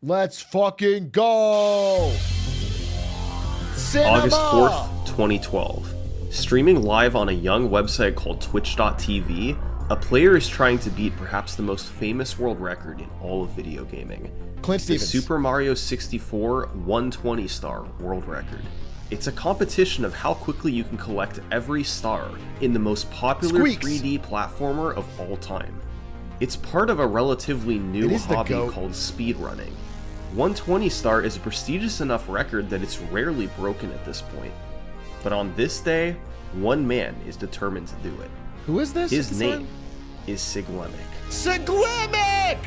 Let's fucking go. Cinema. August 4th, 2012. Streaming live on a young website called twitch.tv, a player is trying to beat perhaps the most famous world record in all of video gaming. Clint The Stevens. Super Mario 64 120 star world record. It's a competition of how quickly you can collect every star in the most popular Squeaks. 3D platformer of all time. It's part of a relatively new It is the hobby GOAT. called speedrunning. 120 star is a prestigious enough record that it's rarely broken at this point. But on this day, one man is determined to do it. Who is this? His name is Siglemic. Siglemic!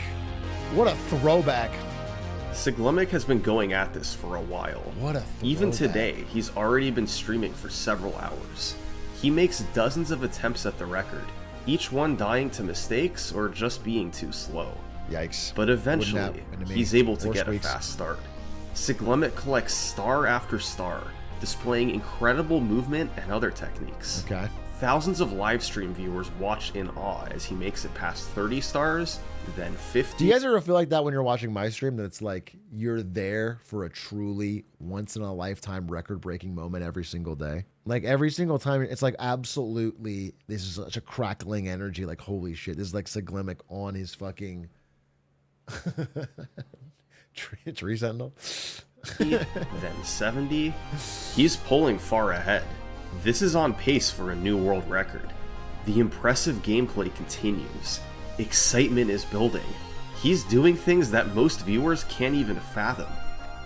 What a throwback. Siglemic has been going at this for a while. What a Even throwback. today, he's already been streaming for several hours. He makes dozens of attempts at the record, each one dying to mistakes or just being too slow. Yikes. But eventually, Wouldn't happen to me. he's able to Or get squeaks. a fast start. Siglemic collects star after star, displaying incredible movement and other techniques. Okay. Thousands of live stream viewers watch in awe as he makes it past 30 stars, then 50. Do you guys ever feel like that when you're watching my stream, that it's like you're there for a truly once-in-a-lifetime record-breaking moment every single day? Like every single time, it's like absolutely, this is such a crackling energy, like holy shit, this is like Siglemic on his fucking tree sentinel. Then 70, he's pulling far ahead. This is on pace for a new world record. The impressive gameplay continues. Excitement is building. He's doing things that most viewers can't even fathom.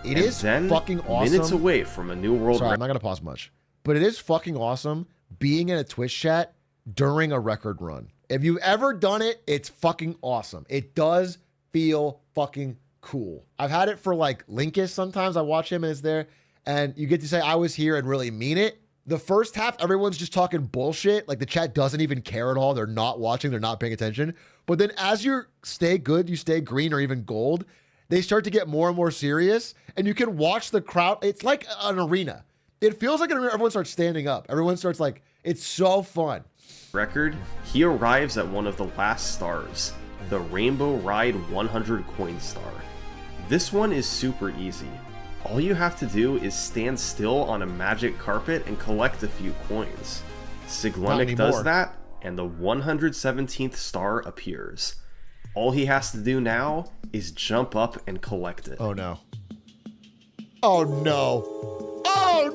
It And is then, fucking awesome. minutes away from a new world Sorry, I'm record. not gonna pause much, but it is fucking awesome being in a Twitch chat during a record run. If you've ever done it, it's fucking awesome. It does feel fucking cool. I've had it for like Linkus sometimes. I watch him and it's there, and you get to say I was here and really mean it. The first half, everyone's just talking bullshit. Like the chat doesn't even care at all. They're not watching. They're not paying attention. But then as you stay good, you stay green or even gold, they start to get more and more serious, and you can watch the crowd. It's like an arena. It feels like an arena. Everyone starts standing up. Everyone starts like, it's so fun. Record, he arrives at one of the last stars, the Rainbow Ride 100 coin star. This one is super easy. All you have to do is stand still on a magic carpet and collect a few coins. Siglemic does anymore. that, and the 117th star appears. All he has to do now is jump up and collect it. Oh no. Oh no. Oh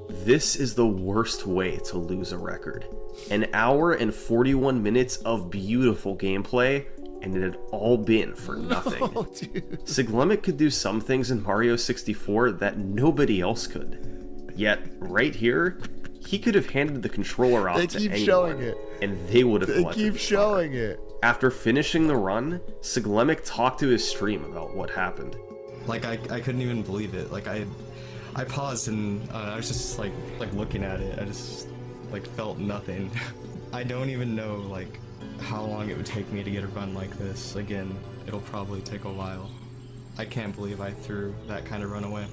no! This is the worst way to lose a record. An hour and 41 minutes of beautiful gameplay, and it had all been for nothing. Oh, dude. Siglemic could do some things in Mario 64 that nobody else could. Yet, right here, he could have handed the controller off They to keep anyone, showing it. and they would have They collected keep the star. showing it. After finishing the run, Siglemic talked to his stream about what happened. Like I couldn't even believe it. Like I paused and I was just like looking at it. I just like felt nothing. I don't even know like how long it would take me to get a run like this. Again, it'll probably take a while. I can't believe I threw that kind of run away.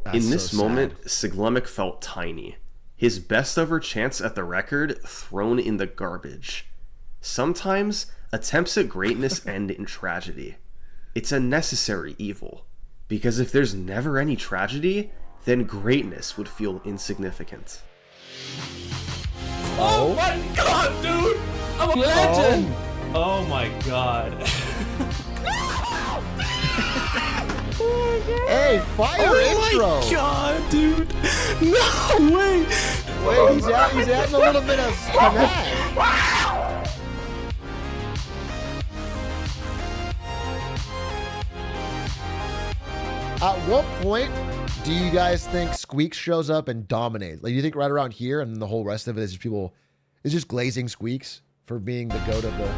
That's In this so sad. moment, Siglemic felt tiny. His best ever chance at the record thrown in the garbage. Sometimes, attempts at greatness end in tragedy. It's a necessary evil. Because if there's never any tragedy, then greatness would feel insignificant. Oh my god, dude! I'm a legend! Oh my god. Hey, fire intro! Oh my god, dude! No way! Wait, he's adding a little bit of panache. At what point do you guys think Squeaks shows up and dominates? Like, do you think right around here, and the whole rest of it is just people, is just glazing Squeaks for being the goat of the...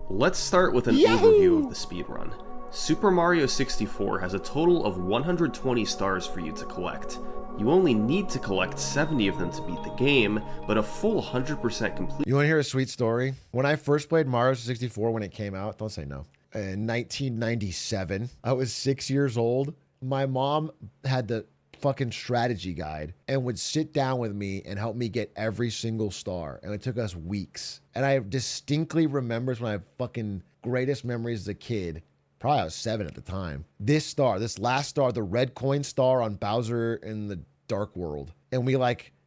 Let's start with an overview of the speedrun. Super Mario 64 has a total of 120 stars for you to collect. You only need to collect 70 of them to beat the game, but a full 100% complete. You want to hear a sweet story? When I first played Mario 64 when it came out, don't say no, in 1997, I was 6 years old. My mom had the fucking strategy guide and would sit down with me and help me get every single star. And it took us weeks. And I distinctly remember my fucking greatest memories as a kid. Probably I was 7 at the time. This star, this last star, the red coin star on Bowser in the Dark World. And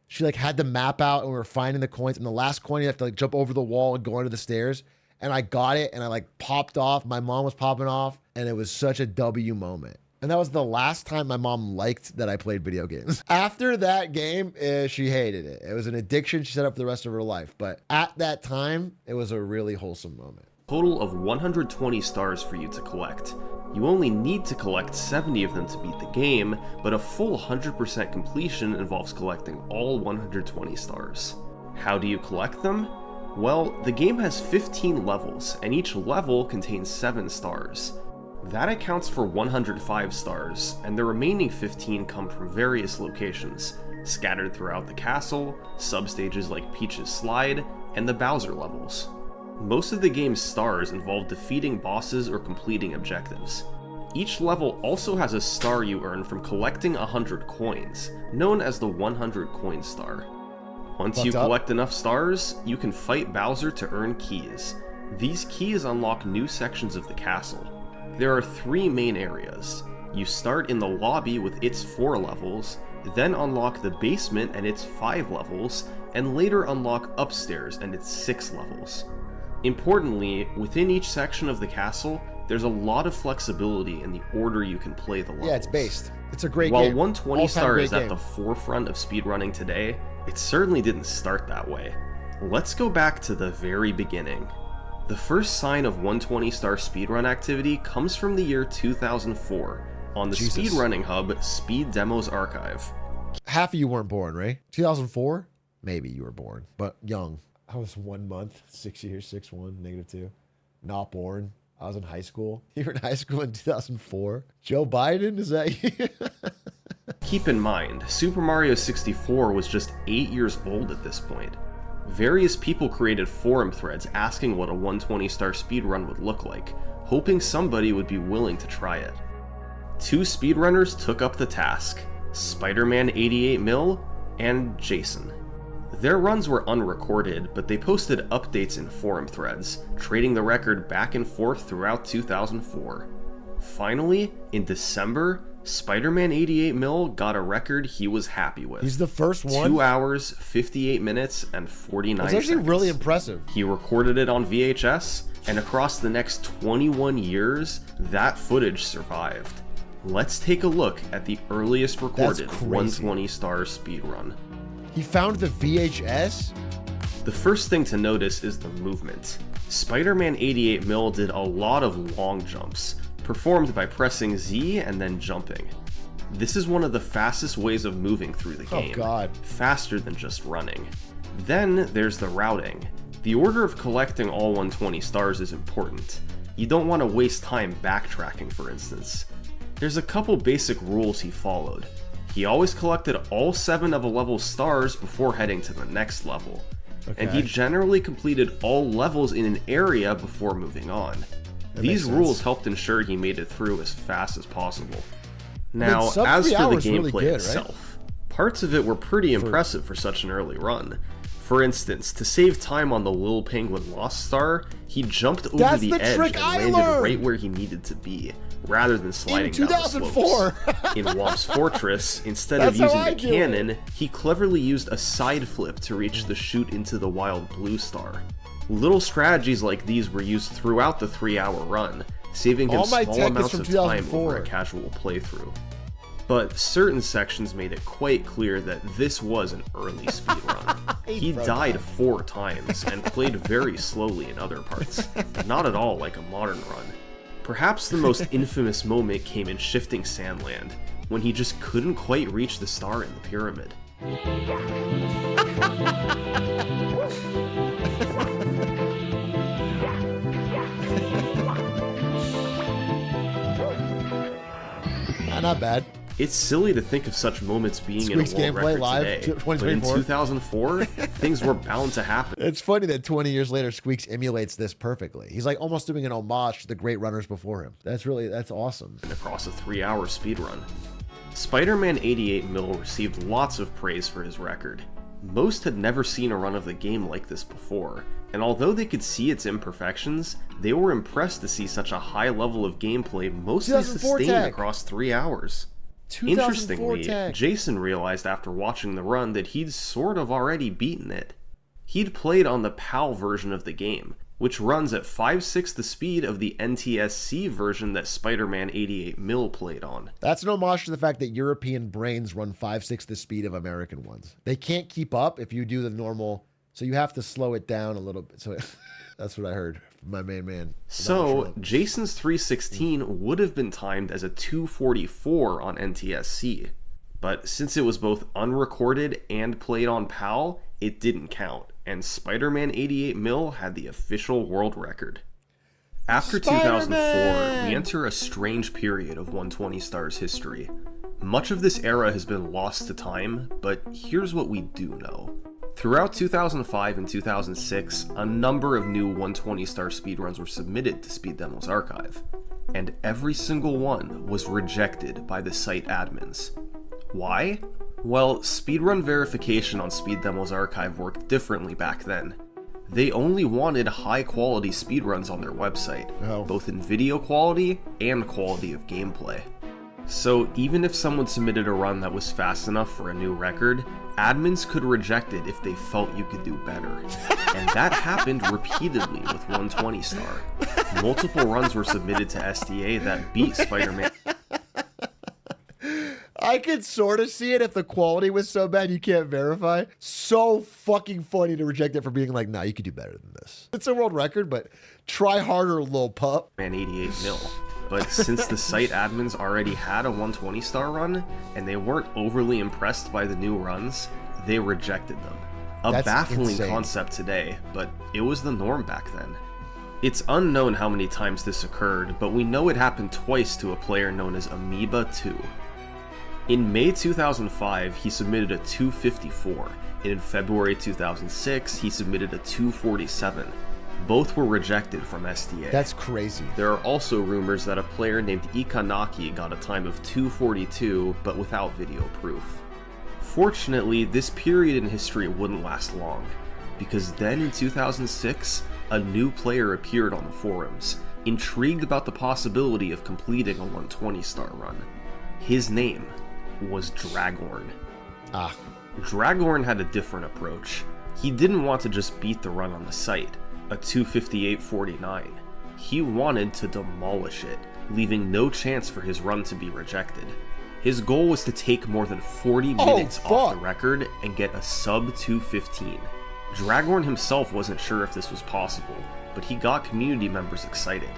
she had the map out and we were finding the coins. And the last coin, you have to jump over the wall and go under the stairs. And I got it and I popped off. My mom was popping off and it was such a W moment. And that was the last time my mom liked that I played video games. After that game, she hated it. It was an addiction she set up for the rest of her life. But at that time, it was a really wholesome moment. Total of 120 stars for you to collect. You only need to collect 70 of them to beat the game, but a full 100% completion involves collecting all 120 stars. How do you collect them? Well, the game has 15 levels, and each level contains 7 stars. That accounts for 105 stars, and the remaining 15 come from various locations, scattered throughout the castle, substages like Peach's Slide, and the Bowser levels. Most of the game's stars involve defeating bosses or completing objectives. Each level also has a star you earn from collecting 100 coins, known as the 100 coin star. Once you collect enough stars, you can fight Bowser to earn keys. These keys unlock new sections of the castle. There are 3 main areas. You start in the lobby with its 4 levels, then unlock the basement and its 5 levels, and later unlock upstairs and its 6 levels. Importantly, within each section of the castle, there's a lot of flexibility in the order you can play the levels. Yeah, it's based. It's a great While game. 120 star is at game. the forefront of speedrunning today, it certainly didn't start that way. Let's go back to the very beginning. The first sign of 120 star speedrun activity comes from the year 2004 on the speedrunning hub Speed Demos Archive. Half of you weren't born, right? 2004? Maybe you were born, but young. I was 1 month, 6 years, 6'1", -2. Not born. I was in high school. You were in high school in 2004. Joe Biden, is that you? Keep in mind, Super Mario 64 was just 8 years old at this point. Various people created forum threads asking what a 120 star speedrun would look like, hoping somebody would be willing to try it. 2 speedrunners took up the task, Spider-Man 88mil and Jason. Their runs were unrecorded, but they posted updates in forum threads, trading the record back and forth throughout 2004. Finally, in December, Spider-Man 88mil got a record he was happy with. He's the first one? 2 hours, 58 minutes, and 49 That's actually seconds. really impressive. He recorded it on VHS, and across the next 21 years, that footage survived. Let's take a look at the earliest recorded 120 star speedrun. He found the VHS? The first thing to notice is the movement. Spider-Man 88mil did a lot of long jumps, performed by pressing Z and then jumping. This is one of the fastest ways of moving through the game. Oh god. Faster than just running. Then there's the routing. The order of collecting all 120 stars is important. You don't want to waste time backtracking, for instance. There's a couple basic rules he followed. He always collected all 7 of a level's stars before heading to the next level. And he generally completed all levels in an area before moving on. These rules helped ensure he made it through as fast as possible. Now, as for the gameplay itself, parts of it were pretty impressive for such an early run. For instance, to save time on the Lil Penguin Lost Star, he jumped over the edge and landed right where he needed to be, rather than sliding down the slopes. In Womp's Fortress, instead of using the cannon, he cleverly used a side flip to reach the chute into the Wild Blue Star. Little strategies like these were used throughout the 3-hour run, saving him small amounts of time over a casual playthrough. But certain sections made it quite clear that this was an early speedrun. He died 4 times and played very slowly in other parts, not at all like a modern run. Perhaps the most infamous moment came in Shifting Sandland, when he just couldn't quite reach the star in the pyramid. Not bad. It's silly to think of such moments being in a world record today, but in 2004, things were bound to happen. It's funny that 20 years later, Squeaks emulates this perfectly. He's like almost doing an homage to the great runners before him. That's awesome. And across a 3-hour speedrun. Spider-Man 88 Mil received lots of praise for his record. Most had never seen a run of the game like this before, and although they could see its imperfections, they were impressed to see such a high level of gameplay mostly 2004 sustained tech. across 3 hours. 2004 Interestingly, tech. Jason realized after watching the run that he'd sort of already beaten it. He'd played on the PAL version of the game, which runs at 5/6 the speed of the NTSC version that Spider-Man 88 Mil played on. That's an homage to the fact that European brains run 5/6 the speed of American ones. They can't keep up if you do the normal, so you have to slow it down a little bit. So that's what I heard from my main man. So, Jason's 316 would have been timed as a 244 on NTSC, but since it was both unrecorded and played on PAL, it didn't count, and Spider-Man 88 Mil had the official world record. After 2004, we enter a strange period of 120 Stars history. Much of this era has been lost to time, but here's what we do know. Throughout 2005 and 2006, a number of new 120 Star speedruns were submitted to Speed Demo's archive, and every single one was rejected by the site admins. Why? Well, speedrun verification on Speed Demo's archive worked differently back then. They only wanted high-quality speedruns on their website, both in video quality and quality of gameplay. So even if someone submitted a run that was fast enough for a new record, admins could reject it if they felt you could do better. And that happened repeatedly with 120 Star. Multiple runs were submitted to SDA that beat Spider-Man. I could sort of see it if the quality was so bad you can't verify. So fucking funny to reject it for being like, nah, you could do better than this. It's a world record, but try harder, little pup. 88 Mil. But since the site admins already had a 120 Star run, and they weren't overly impressed by the new runs, they rejected them. That's baffling insane. concept today, but it was the norm back then. It's unknown how many times this occurred, but we know it happened twice to a player known as Amoeba 2. In May 2005, he submitted a 254, and in February 2006, he submitted a 247. Both were rejected from SDA. That's crazy. There are also rumors that a player named Ikanaki got a time of 242, but without video proof. Fortunately, this period in history wouldn't last long, because then in 2006, a new player appeared on the forums, intrigued about the possibility of completing a 120 Star run. His name was Dragorn. Dragorn had a different approach. He didn't want to just beat the run on the site, a 258.49. He wanted to demolish it, leaving no chance for his run to be rejected. His goal was to take more than 40 minutes off the record and get a sub 215. Dragorn himself wasn't sure if this was possible, but he got community members excited.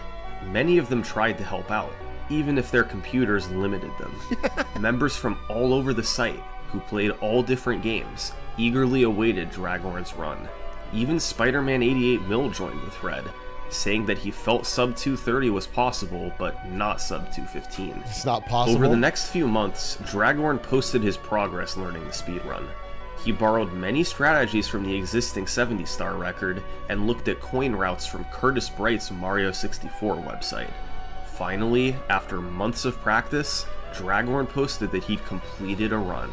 Many of them tried to help out, even if their computers limited them. Members from all over the site, who played all different games, eagerly awaited Dragorn's run. Even Spider-Man 88 Mil joined the thread, saying that he felt sub 230 was possible, but not sub 215. It's not possible. Over the next few months, Dragorn posted his progress learning the speedrun. He borrowed many strategies from the existing 70 Star record and looked at coin routes from Curtis Bright's Mario 64 website. Finally, after months of practice, Dragorn posted that he'd completed a run.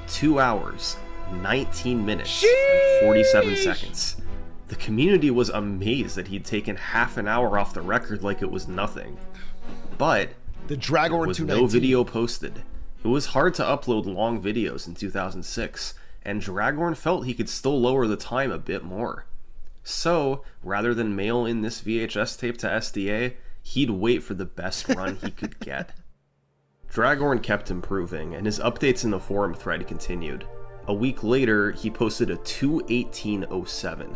2 hours, 19 minutes, and 47 seconds. The community was amazed that he'd taken half an hour off the record like it was nothing. But the Dragorn there was 219. no video posted. It was hard to upload long videos in 2006, and Dragorn felt he could still lower the time a bit more. So, rather than mail in this VHS tape to SDA, he'd wait for the best run he could get. Dragorn kept improving, and his updates in the forum thread continued. A week later, he posted a 218.07.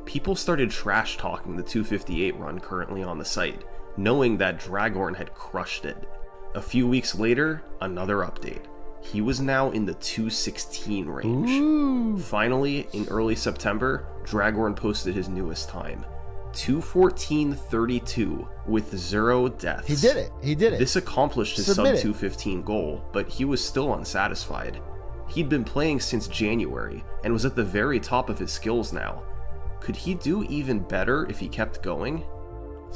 People started trash-talking the 258 run currently on the site, knowing that Dragorn had crushed it. A few weeks later, another update. He was now in the 216 range. Ooh. Finally, in early September, Dragorn posted his newest time, 214.32 with 0 deaths. He did it. He did it. This accomplished his Submit sub 215 goal, but he was still unsatisfied. He'd been playing since January and was at the very top of his skills now. Could he do even better if he kept going?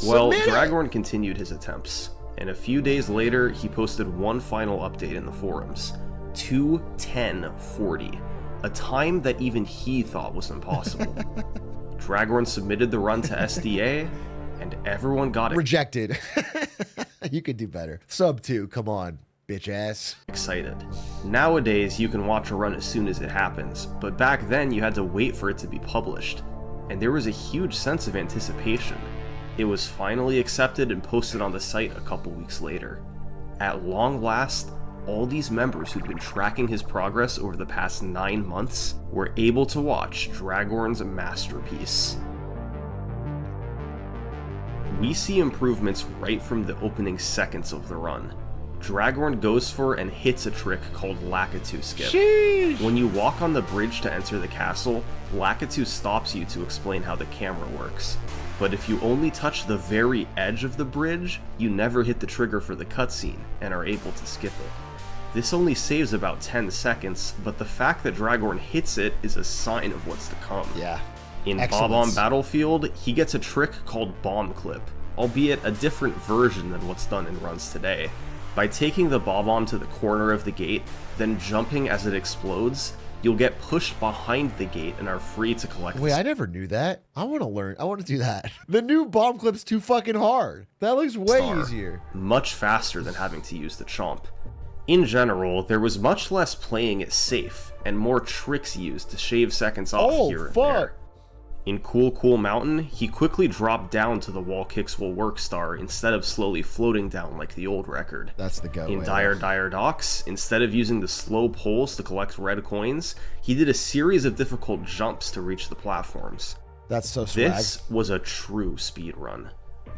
Well, Submit it. Dragorn continued his attempts. And a few days later, he posted one final update in the forums, 2:10:40, a time that even he thought was impossible. Dragorn submitted the run to SDA, and everyone got it. Rejected. You could do better. Sub 2, come on, bitch ass. Excited. Nowadays, you can watch a run as soon as it happens, but back then you had to wait for it to be published, and there was a huge sense of anticipation. It was finally accepted and posted on the site a couple weeks later. At long last, all these members who'd been tracking his progress over the past 9 months were able to watch Dragorn's masterpiece. We see improvements right from the opening seconds of the run. Dragorn goes for and hits a trick called Lakitu Skip. Sheesh. When you walk on the bridge to enter the castle, Lakitu stops you to explain how the camera works. But if you only touch the very edge of the bridge, you never hit the trigger for the cutscene and are able to skip it. This only saves about 10 seconds, but the fact that Dragorn hits it is a sign of what's to come. Yeah. In Excellence. Bob-omb Battlefield, he gets a trick called Bomb Clip, albeit a different version than what's done in runs today. By taking the Bob-omb to the corner of the gate, then jumping as it explodes, you'll get pushed behind the gate and are free to collect Wait, I never knew that. I want to learn. I want to do that. The new bomb clip's too fucking hard. That looks way star, easier. much faster than having to use the chomp. In general, there was much less playing it safe, and more tricks used to shave seconds off here and there. In Cool Mountain, he quickly dropped down to the wall kicks will work star instead of slowly floating down like the old record. That's the go. In Dire Docks, instead of using the slow poles to collect red coins, he did a series of difficult jumps to reach the platforms. That's so swag. This was a true speedrun.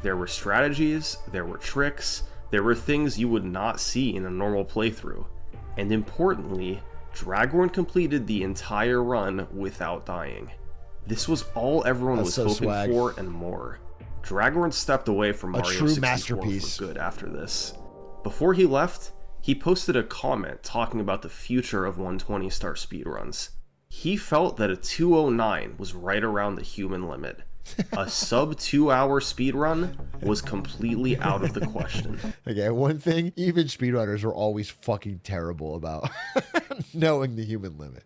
There were strategies, there were tricks, there were things you would not see in a normal playthrough. And importantly, Dragorn completed the entire run without dying. This was all everyone was hoping for and more. Dragorn stepped away from Mario 64 for good after this. Before he left, he posted a comment talking about the future of 120-star speedruns. He felt that a 2:09 was right around the human limit. A sub 2-hour speedrun was completely out of the question. Okay, one thing, even speedrunners are always fucking terrible about knowing the human limit.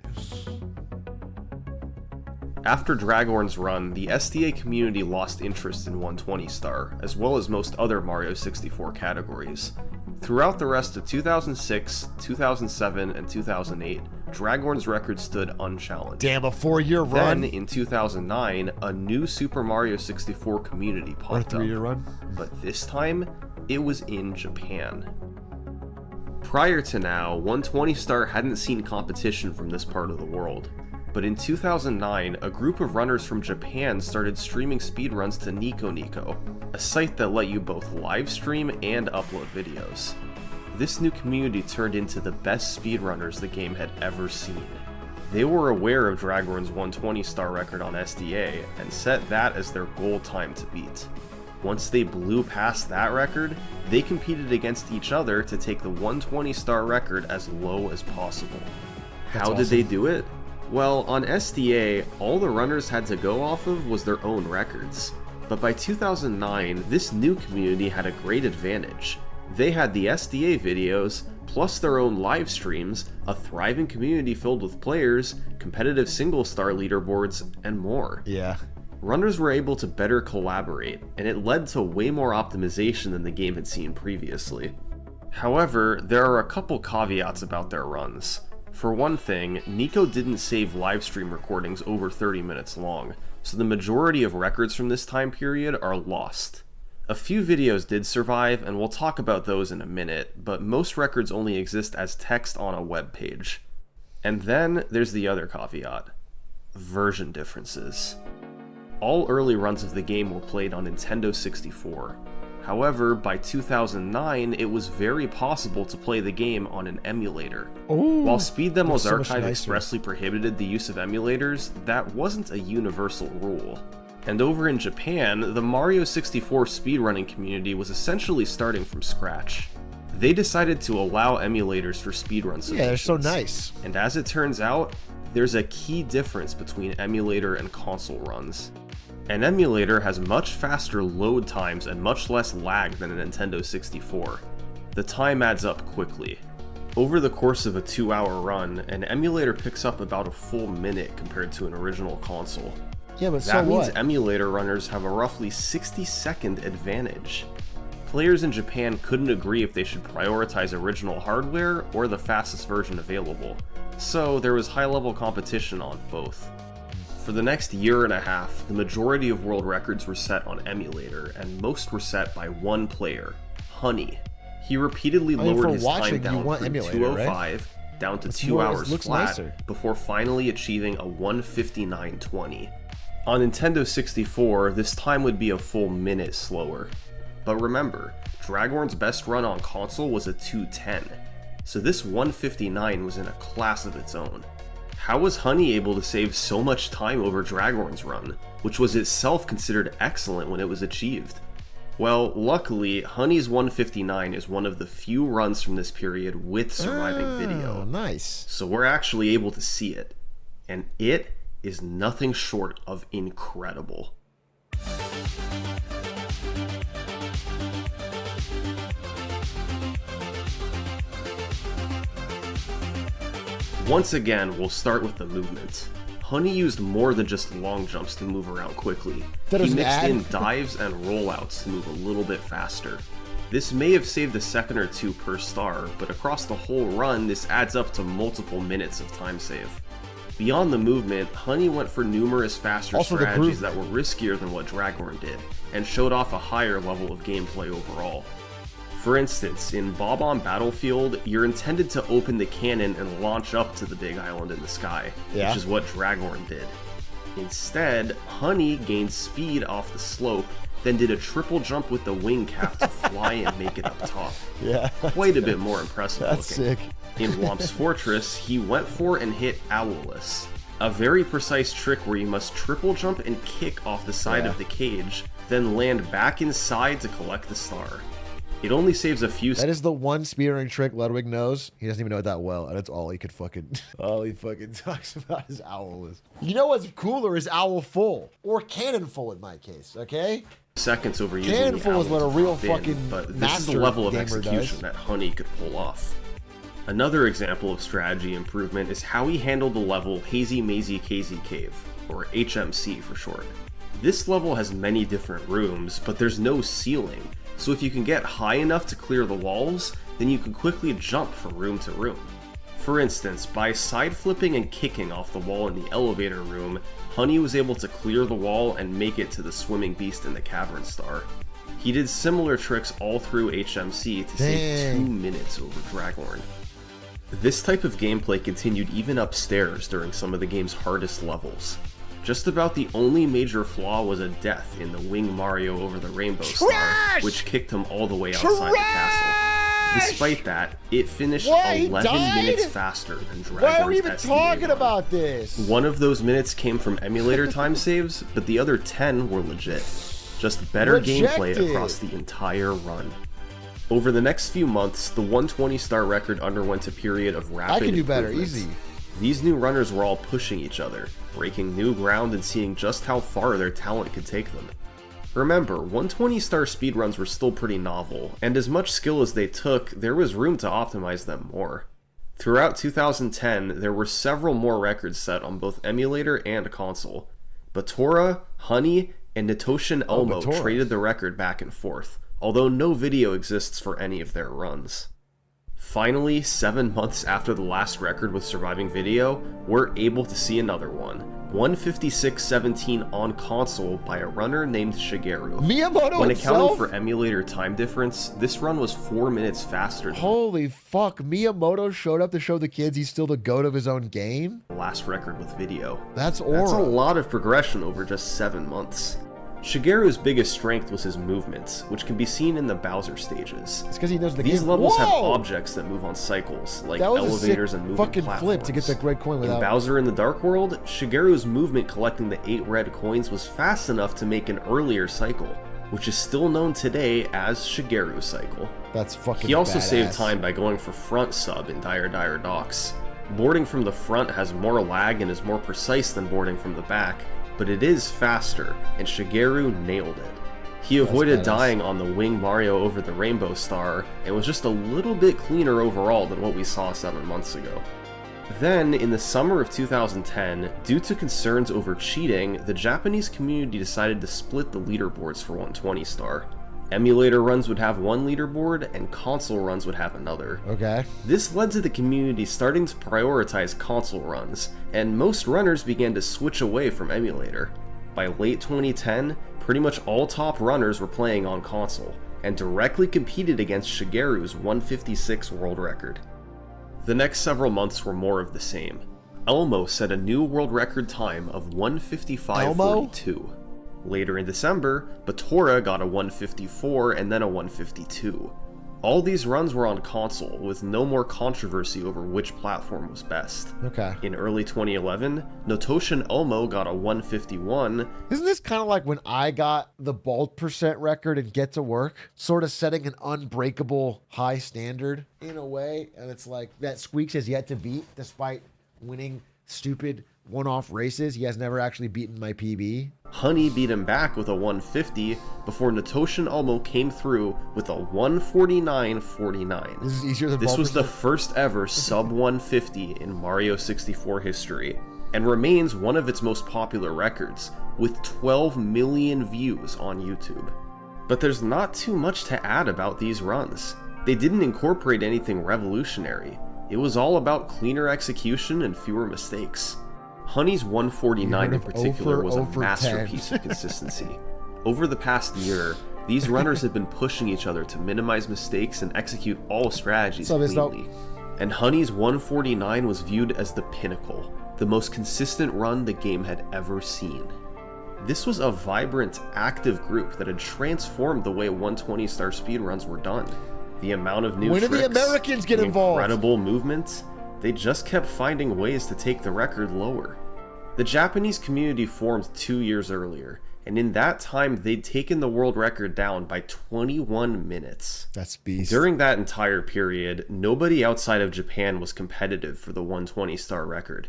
After Dragorn's run, the SDA community lost interest in 120-star, as well as most other Mario 64 categories. Throughout the rest of 2006, 2007, and 2008, Dragorn's record stood unchallenged. Damn, a 4-year run? Then, in 2009, a new Super Mario 64 community popped up. 3-year run? But this time, it was in Japan. Prior to now, 120-star hadn't seen competition from this part of the world. But in 2009, a group of runners from Japan started streaming speedruns to Nico Nico, a site that let you both live stream and upload videos. This new community turned into the best speedrunners the game had ever seen. They were aware of Dragorn's 120-star record on SDA and set that as their goal time to beat. Once they blew past that record, they competed against each other to take the 120-star record as low as possible. How did they do it? Well, on SDA, all the runners had to go off of was their own records. But by 2009, this new community had a great advantage. They had the SDA videos, plus their own live streams, a thriving community filled with players, competitive single-star leaderboards, and more. Yeah. Runners were able to better collaborate, and it led to way more optimization than the game had seen previously. However, there are a couple caveats about their runs. For one thing, Nico didn't save livestream recordings over 30 minutes long, so the majority of records from this time period are lost. A few videos did survive, and we'll talk about those in a minute, but most records only exist as text on a web page. And then there's the other caveat: version differences. All early runs of the game were played on Nintendo 64. However, by 2009, it was very possible to play the game on an emulator. Ooh, while Speed Demo's archive expressly prohibited the use of emulators, that wasn't a universal rule. And over in Japan, the Mario 64 speedrunning community was essentially starting from scratch. They decided to allow emulators for speedrun submissions. Yeah, they're so nice. And as it turns out, there's a key difference between emulator and console runs. An emulator has much faster load times and much less lag than a Nintendo 64. The time adds up quickly. Over the course of a 2-hour run, an emulator picks up about a full minute compared to an original console. Yeah, but so That means what? emulator runners have a roughly 60-second advantage. Players in Japan couldn't agree if they should prioritize original hardware or the fastest version available, so there was high-level competition on both. For the next year and a half, the majority of world records were set on emulator, and most were set by one player, Honey. He repeatedly lowered for his watching, time you down want from emulator, 205 down to It's 2 more- it hours looks flat nicer. before finally achieving a 1:59:20. On Nintendo 64, this time would be a full minute slower. But remember, Dragorn's best run on console was a 2:10, so this 1:59 was in a class of its own. How was Honey able to save so much time over Dragorn's run, which was itself considered excellent when it was achieved? Well, luckily, Honey's 1:59 is one of the few runs from this period with surviving video. Oh, nice. So we're actually able to see it, and it is nothing short of incredible. Once again, we'll start with the movement. Honey used more than just long jumps to move around quickly. That He is an mixed ad. in dives and rollouts to move a little bit faster. This may have saved a second or two per star, but across the whole run, this adds up to multiple minutes of time save. Beyond the movement, Honey went for numerous faster Also the strategies groove. that were riskier than what Dragorn did, and showed off a higher level of gameplay overall. For instance, in Bob on Battlefield, you're intended to open the cannon and launch up to the big island in the sky, Yeah. which is what Dragorn did. Instead, Honey gained speed off the slope, then did a triple jump with the wing cap to fly and make it up top. Yeah. Quite a bit more impressive That's looking. sick. In Womp's Fortress, he went for and hit Owlless, a very precise trick where you must triple jump and kick off the side Yeah. of the cage, then land back inside to collect the star. It only saves a few That is the one speedrunning trick Ludwig knows. He doesn't even know it that well, and that's all he could fucking. All he fucking talks about is owl is. You know what's cooler is owl full or cannon full in my case. Okay. seconds over using Cannon the full is owl what a to real pop in, fucking but this is master the level of gamer execution does. that Honey could pull off. Another example of strategy improvement is how he handled the level Hazy Mazy Casey Cave, or HMC for short. This level has many different rooms, but there's no ceiling, so if you can get high enough to clear the walls, then you can quickly jump from room to room. For instance, by side flipping and kicking off the wall in the elevator room, Honey was able to clear the wall and make it to the swimming beast in the cavern star. He did similar tricks all through HMC to save 2 minutes over Dragorn. This type of gameplay continued even upstairs during some of the game's hardest levels. Just about the only major flaw was a death in the Wing Mario over the Rainbow Star, which kicked him all the way outside the castle. Despite that, it finished What? He 11 died? minutes faster than Dragorn's Why are we even SDA talking run. about this? One of those minutes came from emulator time saves, but the other 10 were legit. Just better gameplay Rejected. across the entire run. Over the next few months, the 120 star record underwent a period of rapid I can do better, improvements. easy. These new runners were all pushing each other, breaking new ground and seeing just how far their talent could take them. Remember, 120 star speedruns were still pretty novel, and as much skill as they took, there was room to optimize them more. Throughout 2010, there were several more records set on both emulator and console. Batora, Honey, and Natoshin Elmo Batora. traded the record back and forth, although no video exists for any of their runs. Finally, 7 months after the last record with surviving video, we're able to see another one. 156.17 on console by a runner named Shigeru. Miyamoto When himself? accounting for emulator time difference, this run was 4 minutes faster than Holy fuck! Miyamoto showed up to show the kids he's still the goat of his own game. the last record with video. That's aura. That's a lot of progression over just 7 months. Shigeru's biggest strength was his movements, which can be seen in the Bowser stages. It's because he knows the These game. levels have Whoa! objects that move on cycles, like That was elevators a and sick moving fucking platforms. flip to get that red coin In without. Bowser in the Dark World, Shigeru's movement collecting the 8 red coins was fast enough to make an earlier cycle, which is still known today as Shigeru Cycle. That's fucking. He also badass. saved time by going for front sub in Dire Dire Docks. Boarding from the front has more lag and is more precise than boarding from the back, but it is faster, and Shigeru nailed it. He avoided badass. dying on the Wing Mario over the Rainbow Star, and was just a little bit cleaner overall than what we saw 7 months ago. Then, in the summer of 2010, due to concerns over cheating, the Japanese community decided to split the leaderboards for 120 Star. Emulator runs would have one leaderboard, and console runs would have another. Okay. This led to the community starting to prioritize console runs, and most runners began to switch away from emulator. By late 2010, pretty much all top runners were playing on console, and directly competed against Shigeru's 156 world record. The next several months were more of the same. Elmo set a new world record time of 155.42. Later in December, Batora got a 154 and then a 152. All these runs were on console, with no more controversy over which platform was best. Okay. In early 2011, Notoshin Elmo got a 151. Isn't this kind of like when I got the bald percent record in Get to Work? Sort of setting an unbreakable high standard in a way. And it's like that Squeaks has yet to beat, despite winning stupid one-off races. He has never actually beaten my PB. Honey beat him back with a 150 before Notoshin Elmo came through with a 149.49. This is easier than This bald was the percent. first ever sub 150 in Mario 64 history, and remains one of its most popular records, with 12 million views on YouTube. But there's not too much to add about these runs. They didn't incorporate anything revolutionary. It was all about cleaner execution and fewer mistakes. Honey's 149 in particular was a masterpiece of consistency. Over the past year, these runners have been pushing each other to minimize mistakes and execute all strategies cleanly. And Honey's 149 was viewed as the pinnacle, the most consistent run the game had ever seen. This was a vibrant, active group that had transformed the way 120 star speedruns were done. The amount of new When tricks, did the Americans get the involved? incredible movement, they just kept finding ways to take the record lower. The Japanese community formed 2 years earlier, and in that time they'd taken the world record down by 21 minutes. That's beast. During that entire period, nobody outside of Japan was competitive for the 120 star record.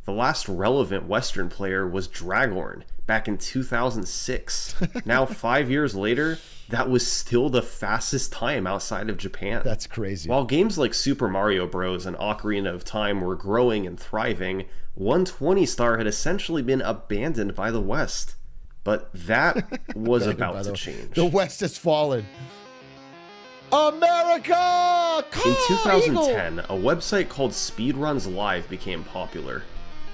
The last relevant Western player was Dragorn back in 2006. Now 5 years later, that was still the fastest time outside of Japan. That's crazy. While games like Super Mario Bros. And Ocarina of Time were growing and thriving, 120 star had essentially been abandoned by the West. But that was about to change. The West has fallen. America! In 2010, a website called Speedruns Live became popular.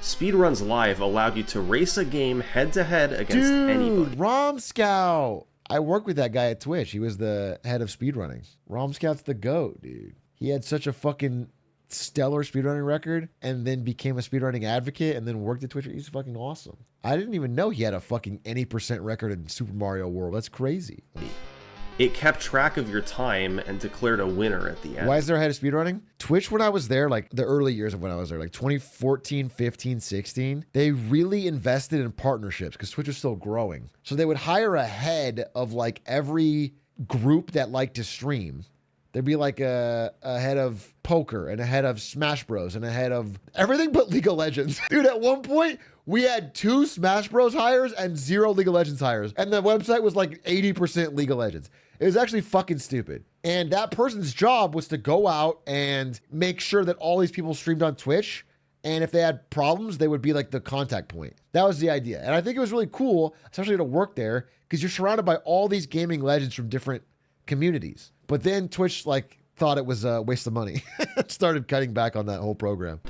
Speedruns Live allowed you to race a game head-to-head against anybody. Rom Scout. I worked with that guy at Twitch. He was the head of speedrunning. Rom Scout's the GOAT, dude. He had such a fucking stellar speedrunning record and then became a speedrunning advocate and then worked at Twitch. He's fucking awesome. I didn't even know he had a fucking any percent record in Super Mario World. That's crazy. It kept track of your time and declared a winner at the end. Why is there a head of speedrunning? Twitch, when I was there, like the early years of when I was there, like 2014, 15, 16, they really invested in partnerships because Twitch was still growing. So they would hire a head of like every group that liked to stream. There'd be like a head of poker and a head of Smash Bros. And a head of everything but League of Legends. Dude, at one point, we had 2 Smash Bros. Hires and 0 League of Legends hires. And the website was like 80% League of Legends. It was actually fucking stupid. And that person's job was to go out and make sure that all these people streamed on Twitch. And if they had problems, they would be like the contact point. That was the idea. And I think it was really cool, especially to work there, because you're surrounded by all these gaming legends from different communities. But then Twitch like thought it was a waste of money. Started cutting back on that whole program.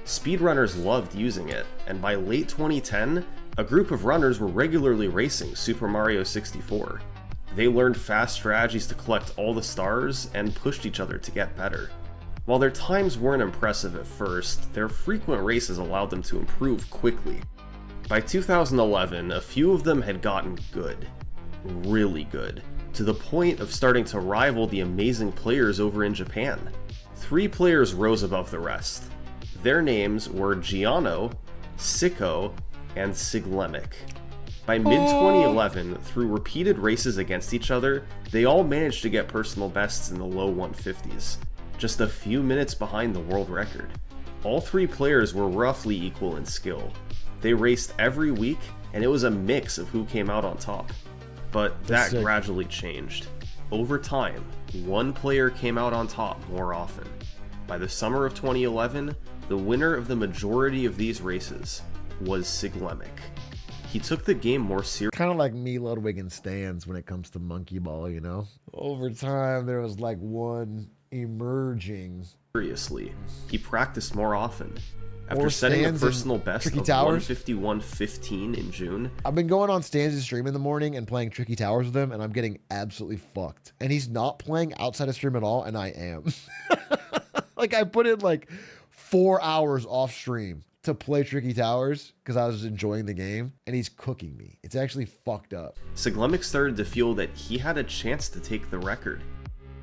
Speedrunners loved using it, and by late 2010, a group of runners were regularly racing Super Mario 64. They learned fast strategies to collect all the stars and pushed each other to get better. While their times weren't impressive at first, their frequent races allowed them to improve quickly. By 2011, a few of them had gotten good. Really good. To the point of starting to rival the amazing players over in Japan. 3 players rose above the rest. Their names were Giano, Sicko, and Siglemic. By mid-2011, through repeated races against each other, they all managed to get personal bests in the low 150s, just a few minutes behind the world record. All 3 players were roughly equal in skill. They raced every week, and it was a mix of who came out on top. But that sick. gradually changed. Over time, one player came out on top more often. By the summer of 2011, the winner of the majority of these races was Siglemic. He took the game more Kind of like me, Ludwig, and Stans when it comes to monkey ball, you know? Over time, there was like one emerging. seriously. He practiced more often. After More setting a stands and personal best tricky of towers? 151.15 in June, I've been going on Stans' stream in the morning and playing Tricky Towers with him, and I'm getting absolutely fucked. And he's not playing outside of stream at all, and I am. Like, I put in like 4 hours off stream to play Tricky Towers because I was enjoying the game, and he's cooking me. It's actually fucked up. Siglemic started to feel that he had a chance to take the record.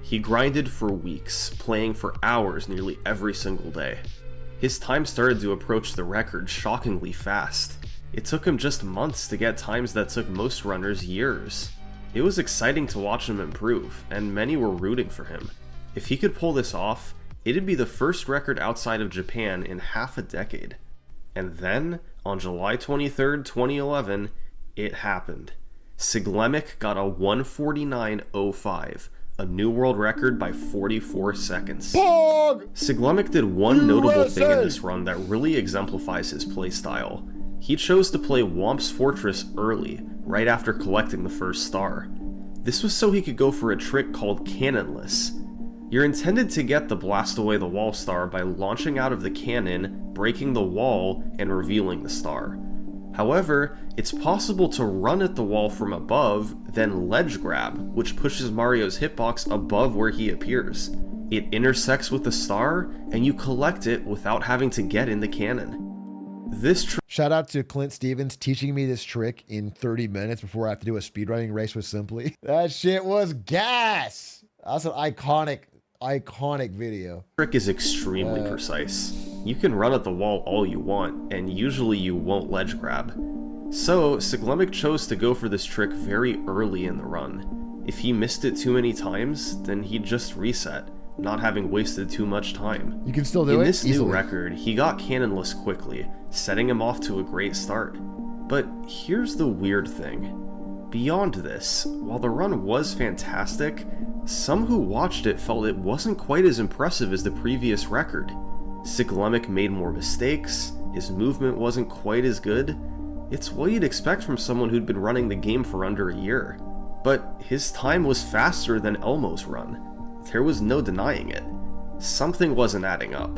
He grinded for weeks, playing for hours nearly every single day. His time started to approach the record shockingly fast. It took him just months to get times that took most runners years. It was exciting to watch him improve, and many were rooting for him. If he could pull this off, it'd be the first record outside of Japan in half a decade. And then, on July 23rd, 2011, it happened. Siglemic got a 149.05, a new world record by 44 seconds. Pog! Siglemic did one notable thing in USA! this run that really exemplifies his playstyle. He chose to play Womp's Fortress early, right after collecting the first star. This was so he could go for a trick called Cannonless. You're intended to get the Blast Away the Wall star by launching out of the cannon, breaking the wall, and revealing the star. However, it's possible to run at the wall from above, then ledge grab, which pushes Mario's hitbox above where he appears. It intersects with the star, and you collect it without having to get in the cannon. This trick Shout out to Clint Stevens teaching me this trick in 30 minutes before I have to do a speedrunning race with Simply. That shit was gas. That's an iconic video. is extremely precise. You can run at the wall all you want, and usually you won't ledge grab. So, Siglemic chose to go for this trick very early in the run. If he missed it too many times, then he'd just reset, not having wasted too much time. You can still do In it this easily. new record, he got cannonless quickly, setting him off to a great start. But here's the weird thing. Beyond this, while the run was fantastic, some who watched it felt it wasn't quite as impressive as the previous record. Siglemic made more mistakes, his movement wasn't quite as good. It's what you'd expect from someone who'd been running the game for under a year. But his time was faster than Elmo's run. There was no denying it. Something wasn't adding up.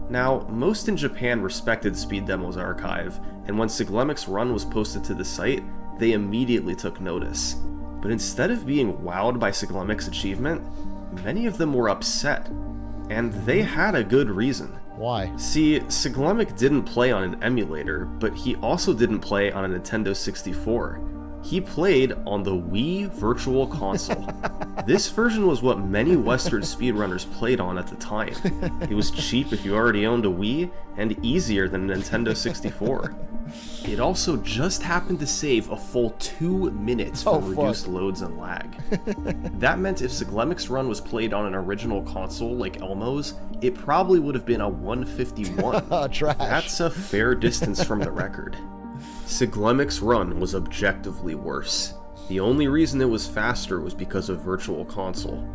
Now, most in Japan respected Speed Demo's archive, and when Siglemic's run was posted to the site, they immediately took notice. But instead of being wowed by Siglemic's achievement, many of them were upset. And they had a good reason. Why? See, Siglemic didn't play on an emulator, but he also didn't play on a Nintendo 64. He played on the Wii Virtual Console. This version was what many Western speedrunners played on at the time. It was cheap if you already owned a Wii, and easier than a Nintendo 64. It also just happened to save a full 2 minutes from reduced loads and lag. That meant if Siglemic's run was played on an original console like Elmo's, it probably would have been a 151. Trash. That's a fair distance from the record. Siglemic's run was objectively worse. The only reason it was faster was because of Virtual Console.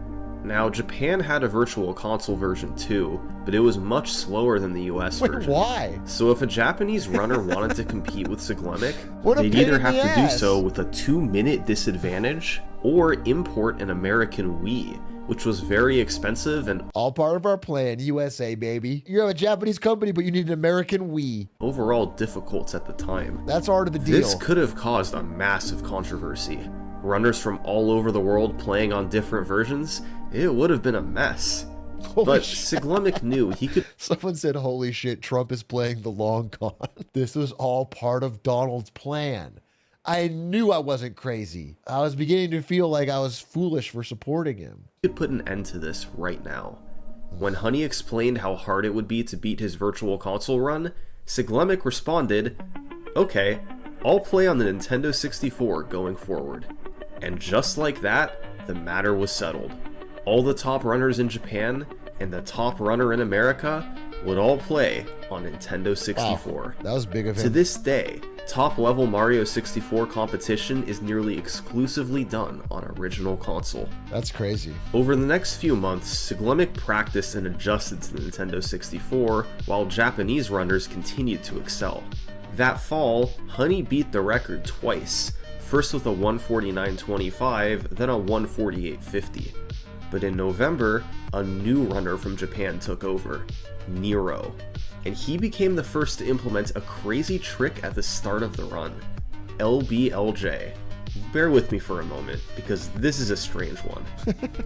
Now, Japan had a Virtual Console version too, but it was much slower than the US version. Why? So if a Japanese runner wanted to compete with Siglemic, What a they'd pain either in have the to do ass. so with a 2-minute disadvantage, or import an American Wii, which was very expensive and All part of our plan, USA, baby. You're a Japanese company, but you need an American Wii. overall difficult at the time. That's part of the deal. This could have caused a massive controversy. Runners from all over the world playing on different versions, it would have been a mess. Holy But shit. Siglemic knew he could Someone said, holy shit, Trump is playing the long con. This was all part of Donald's plan. I knew I wasn't crazy. I was beginning to feel like I was foolish for supporting him. put an end to this right now. When Honey explained how hard it would be to beat his Virtual Console run, Siglemic responded, "Okay, I'll play on the Nintendo 64 going forward." And just like that, the matter was settled. All the top runners in Japan and the top runner in America would all play on Nintendo 64. That was big of To him. this day, Top-level Mario 64 competition is nearly exclusively done on Original Console. That's crazy. Over the next few months, Siglemic practiced and adjusted to the Nintendo 64, while Japanese runners continued to excel. That fall, Honey beat the record twice, first with a 149.25, then a 148.50. But in November, a new runner from Japan took over, Nero, and he became the first to implement a crazy trick at the start of the run, LBLJ. Bear with me for a moment, because this is a strange one.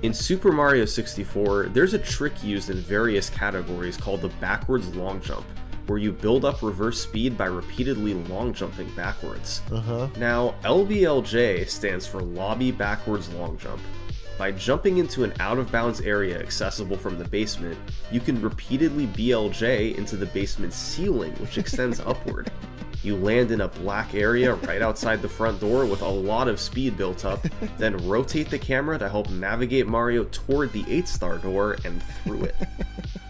In Super Mario 64, there's a trick used in various categories called the backwards long jump, where you build up reverse speed by repeatedly long jumping backwards. Now, LBLJ stands for Lobby Backwards Long Jump. By jumping into an out-of-bounds area accessible from the basement, you can repeatedly BLJ into the basement's ceiling, which extends upward. You land in a black area right outside the front door with a lot of speed built up, then rotate the camera to help navigate Mario toward the 8-star door and through it.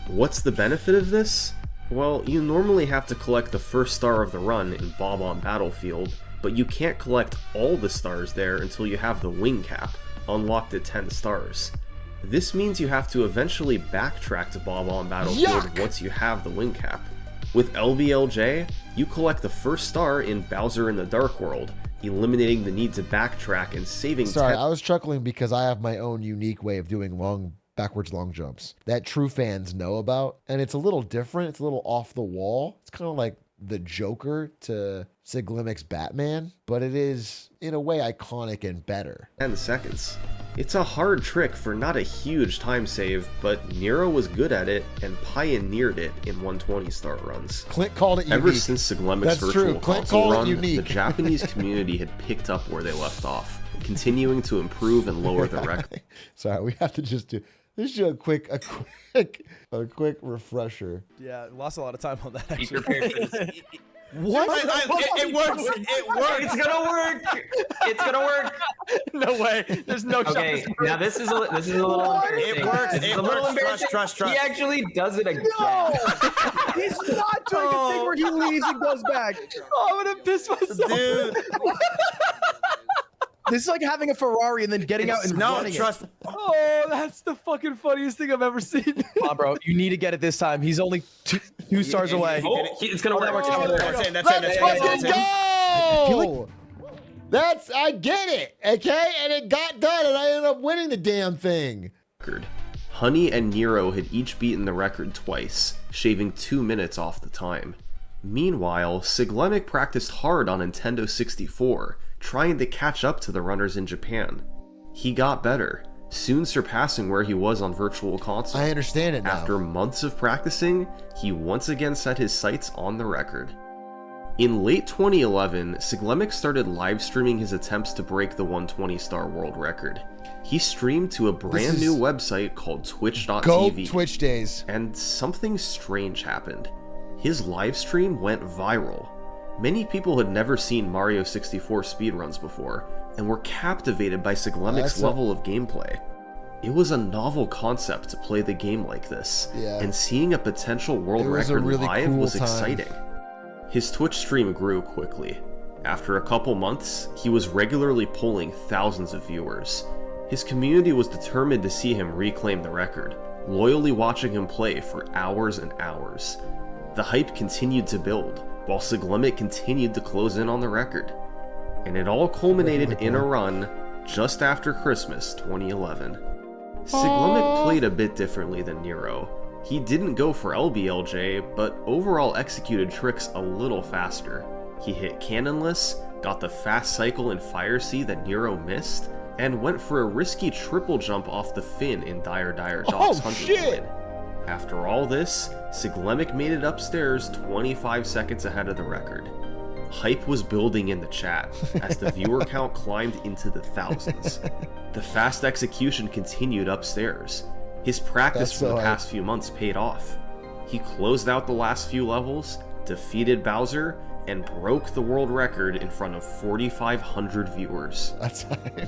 What's the benefit of this? Well, you normally have to collect the first star of the run in Bob-on Battlefield, but you can't collect all the stars there until you have the wing cap, unlocked at 10 stars. This means you have to eventually backtrack to Bob-on Battlefield once you have the wing cap. With LBLJ, you collect the first star in Bowser in the Dark World, eliminating the need to backtrack and saving Sorry, I was chuckling because I have my own unique way of doing backwards long jumps that true fans know about, and it's a little different. It's a little off the wall. It's kind of like the Joker to Siglemic's Batman, but it is in a way iconic and better. 10 seconds. It's a hard trick for not a huge time save, but Nero was good at it and pioneered it in 120-star runs. Clint called it unique. Ever since Siglemic's That's Virtual true. Clint Console called it run, unique. the Japanese community had picked up where they left off, continuing to improve and lower the record. Sorry, we have to just do a quick refresher. Yeah, lost a lot of time on that. Be Actually. prepared for this. What? It works. It works. It's gonna work. It's gonna work. No way. There's no shot. Okay, now this is a little embarrassing. It works. This is It a little works. embarrassing. Trust. He actually does it again. No! He's not doing a thing where he leaves and goes back. Oh, I'm gonna piss myself. Dude. This is like having a Ferrari and then getting out and running trust. it. Oh, that's the fucking funniest thing I've ever seen. Come on, bro. You need to get it this time. He's only two stars away. Oh, it's gonna work. That's Let's fucking go! I get it, okay? And it got done, and I ended up winning the damn thing. Honey and Nero had each beaten the record twice, shaving 2 minutes off the time. Meanwhile, Siglemic practiced hard on Nintendo 64, trying to catch up to the runners in Japan. He got better, soon surpassing where he was on Virtual Console. I understand it now. After months of practicing, he once again set his sights on the record. In late 2011, Siglemic started live streaming his attempts to break the 120-star world record. He streamed to a brand new website called Twitch.tv. Go Twitch days. And something strange happened. His live stream went viral. Many people had never seen Mario 64 speedruns before, and were captivated by Siglemic's level of gameplay. It was a novel concept to play the game like this, and seeing a potential world record live was exciting. His Twitch stream grew quickly. After a couple months, he was regularly pulling thousands of viewers. His community was determined to see him reclaim the record, loyally watching him play for hours and hours. The hype continued to build, while Siglemic continued to close in on the record. And it all culminated in a run just after Christmas 2011. Siglemic played a bit differently than Nero. He didn't go for LBLJ, but overall executed tricks a little faster. He hit Cannonless, got the fast cycle in Fire Sea that Nero missed, and went for a risky triple jump off the fin in Dire Doc's Hunting Line. After all this, Siglemic made it upstairs 25 seconds ahead of the record. Hype was building in the chat as the viewer count climbed into the thousands. The fast execution continued upstairs. His practice for the past few months paid off. He closed out the last few levels, defeated Bowser, and broke the world record in front of 4,500 viewers.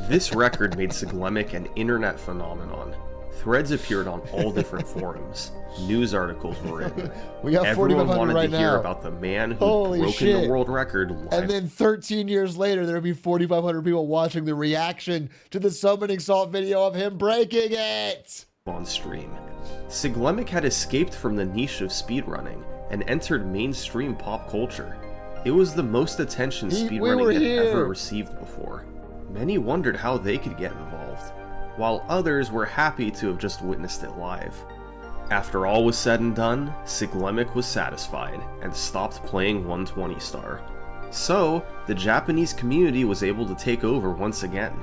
This record made Siglemic an internet phenomenon. Threads appeared on all different forums. News articles were written. We got Everyone 4,500 wanted right to hear now. about the man who Holy broken shit. the world record live And then 13 years later, there'll be 4,500 people watching the reaction to the summoning salt video of him breaking it. on stream. Siglemic had escaped from the niche of speedrunning and entered mainstream pop culture. It was the most attention we were speedrunning had here. ever received before. Many wondered how they could get involved, while others were happy to have just witnessed it live. After all was said and done, Siglemic was satisfied and stopped playing 120 star. So, the Japanese community was able to take over once again.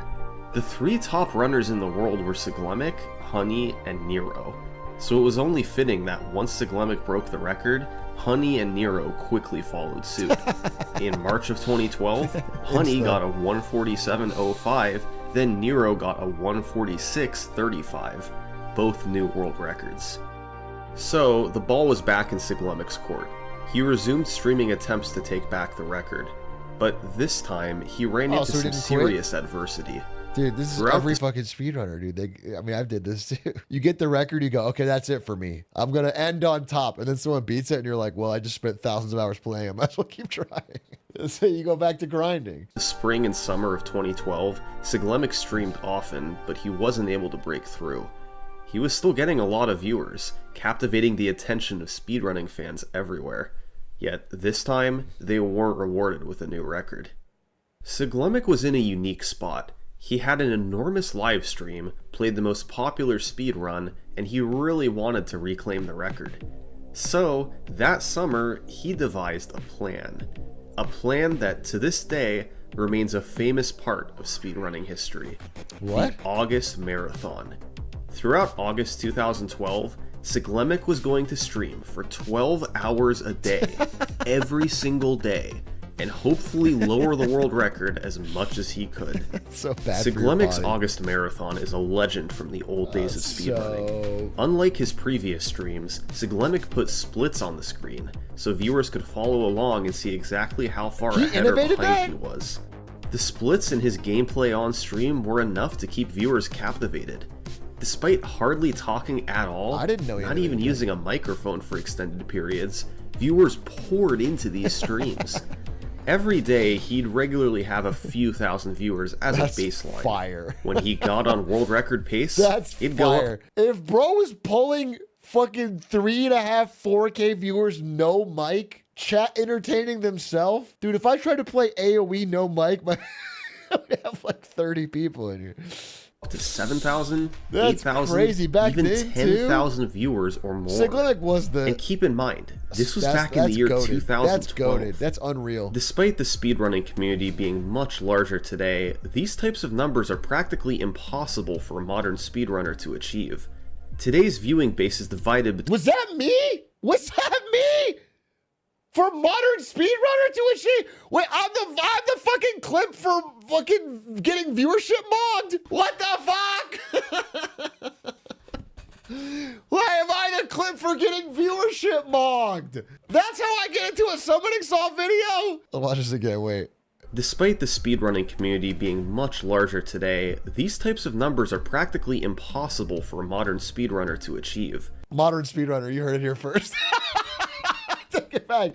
The three top runners in the world were Siglemic, Honey, and Nero, so it was only fitting that once Siglemic broke the record, Honey and Nero quickly followed suit. In March of 2012, Honey got a 147.05, then Nero got a 146.35, both new world records. So, the ball was back in Siglemic's court. He resumed streaming attempts to take back the record, but this time he ran into so he some didn't quit? serious adversity. Dude, this is Throughout every this- fucking speedrunner, dude. I mean, I've did this too. You get the record, you go, okay, that's it for me. I'm gonna end on top, and then someone beats it, and you're like, well, I just spent thousands of hours playing. I might as well keep trying. So you go back to grinding. The spring and summer of 2012, Siglemic streamed often, but he wasn't able to break through. He was still getting a lot of viewers, captivating the attention of speedrunning fans everywhere. Yet, this time, they weren't rewarded with a new record. Siglemic was in a unique spot. He had an enormous live stream, played the most popular speedrun, and he really wanted to reclaim the record. So, that summer, he devised a plan. A plan that, to this day, remains a famous part of speedrunning history. What? The August Marathon. Throughout August 2012, Siglemic was going to stream for 12 hours a day, every single day, and hopefully lower the world record as much as he could. It's so bad for your Siglemic's body. August Marathon is a legend from the old days of speedrunning. So Unlike his previous streams, Siglemic put splits on the screen, so viewers could follow along and see exactly how far He ahead or innovated behind that? he was. The splits in his gameplay on stream were enough to keep viewers captivated. Despite hardly talking at all, I didn't know he not had even it. using a microphone for extended periods, viewers poured into these streams. Every day, he'd regularly have a few thousand viewers as that's a baseline. fire. When he got on world record pace, That's it'd go up. fire. If bro was pulling fucking 3.5, 4K viewers no mic, chat entertaining themselves, dude, if I tried to play AoE no mic, I would have like 30 people in here. To 7,000, That's 8,000, crazy. Back even then, too. 10,000 viewers or more. Siglemic was the... And keep in mind, this was that's- back in the that's year goated. 2012. That's goated. That's unreal. Despite the speedrunning community being much larger today, these types of numbers are practically impossible for a modern speedrunner to achieve. Today's viewing base is divided between Was that me? Was that me? For modern speedrunner to achieve? Wait, I'm the fucking clip for fucking getting viewership mogged? What the fuck? Why am I the clip for getting viewership mogged? That's how I get into a summoning salt video? I'll watch this again, wait. Despite the speedrunning community being much larger today, these types of numbers are practically impossible for a modern speedrunner to achieve. Modern speedrunner, you heard it here first. Take it back.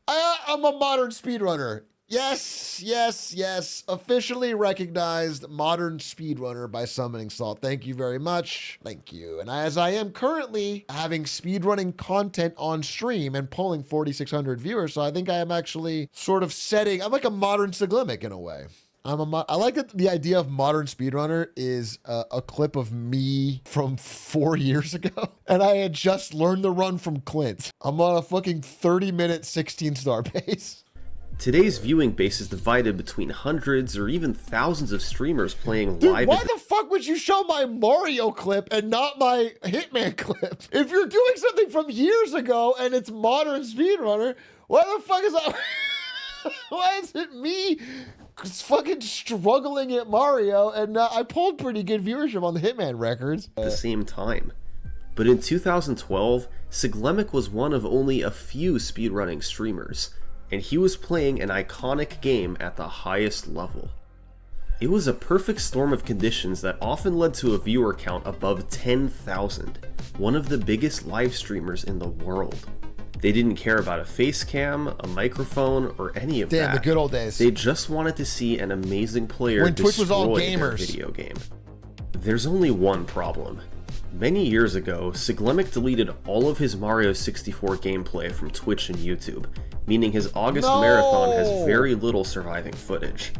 I'm a modern speedrunner. Yes, yes, yes. Officially recognized modern speedrunner by Summoning Salt. Thank you very much. Thank you. And as I am currently having speedrunning content on stream and pulling 4,600 viewers, so I think I am actually sort of setting, I'm like a modern Siglemic in a way. I like that the idea of modern speedrunner is a clip of me from 4 years ago. And I had just learned the run from Clint. I'm on a fucking 30-minute 16-star pace. Today's viewing base is divided between hundreds or even thousands of streamers playing Dude, live. why the fuck would you show my Mario clip and not my Hitman clip? If you're doing something from years ago and it's modern speedrunner, why the fuck is that? Why is it me fucking struggling at Mario and I pulled pretty good viewership on the Hitman records? At the same time. But in 2012, Siglemic was one of only a few speedrunning streamers, and he was playing an iconic game at the highest level. It was a perfect storm of conditions that often led to a viewer count above 10,000, one of the biggest live streamers in the world. They didn't care about a face cam, a microphone, or any of that. Damn, the good old days. They just wanted to see an amazing player when Twitch was all destroy their gamers. video game. There's only one problem. Many years ago, Siglemic deleted all of his Mario 64 gameplay from Twitch and YouTube, meaning his August marathon has very little surviving footage.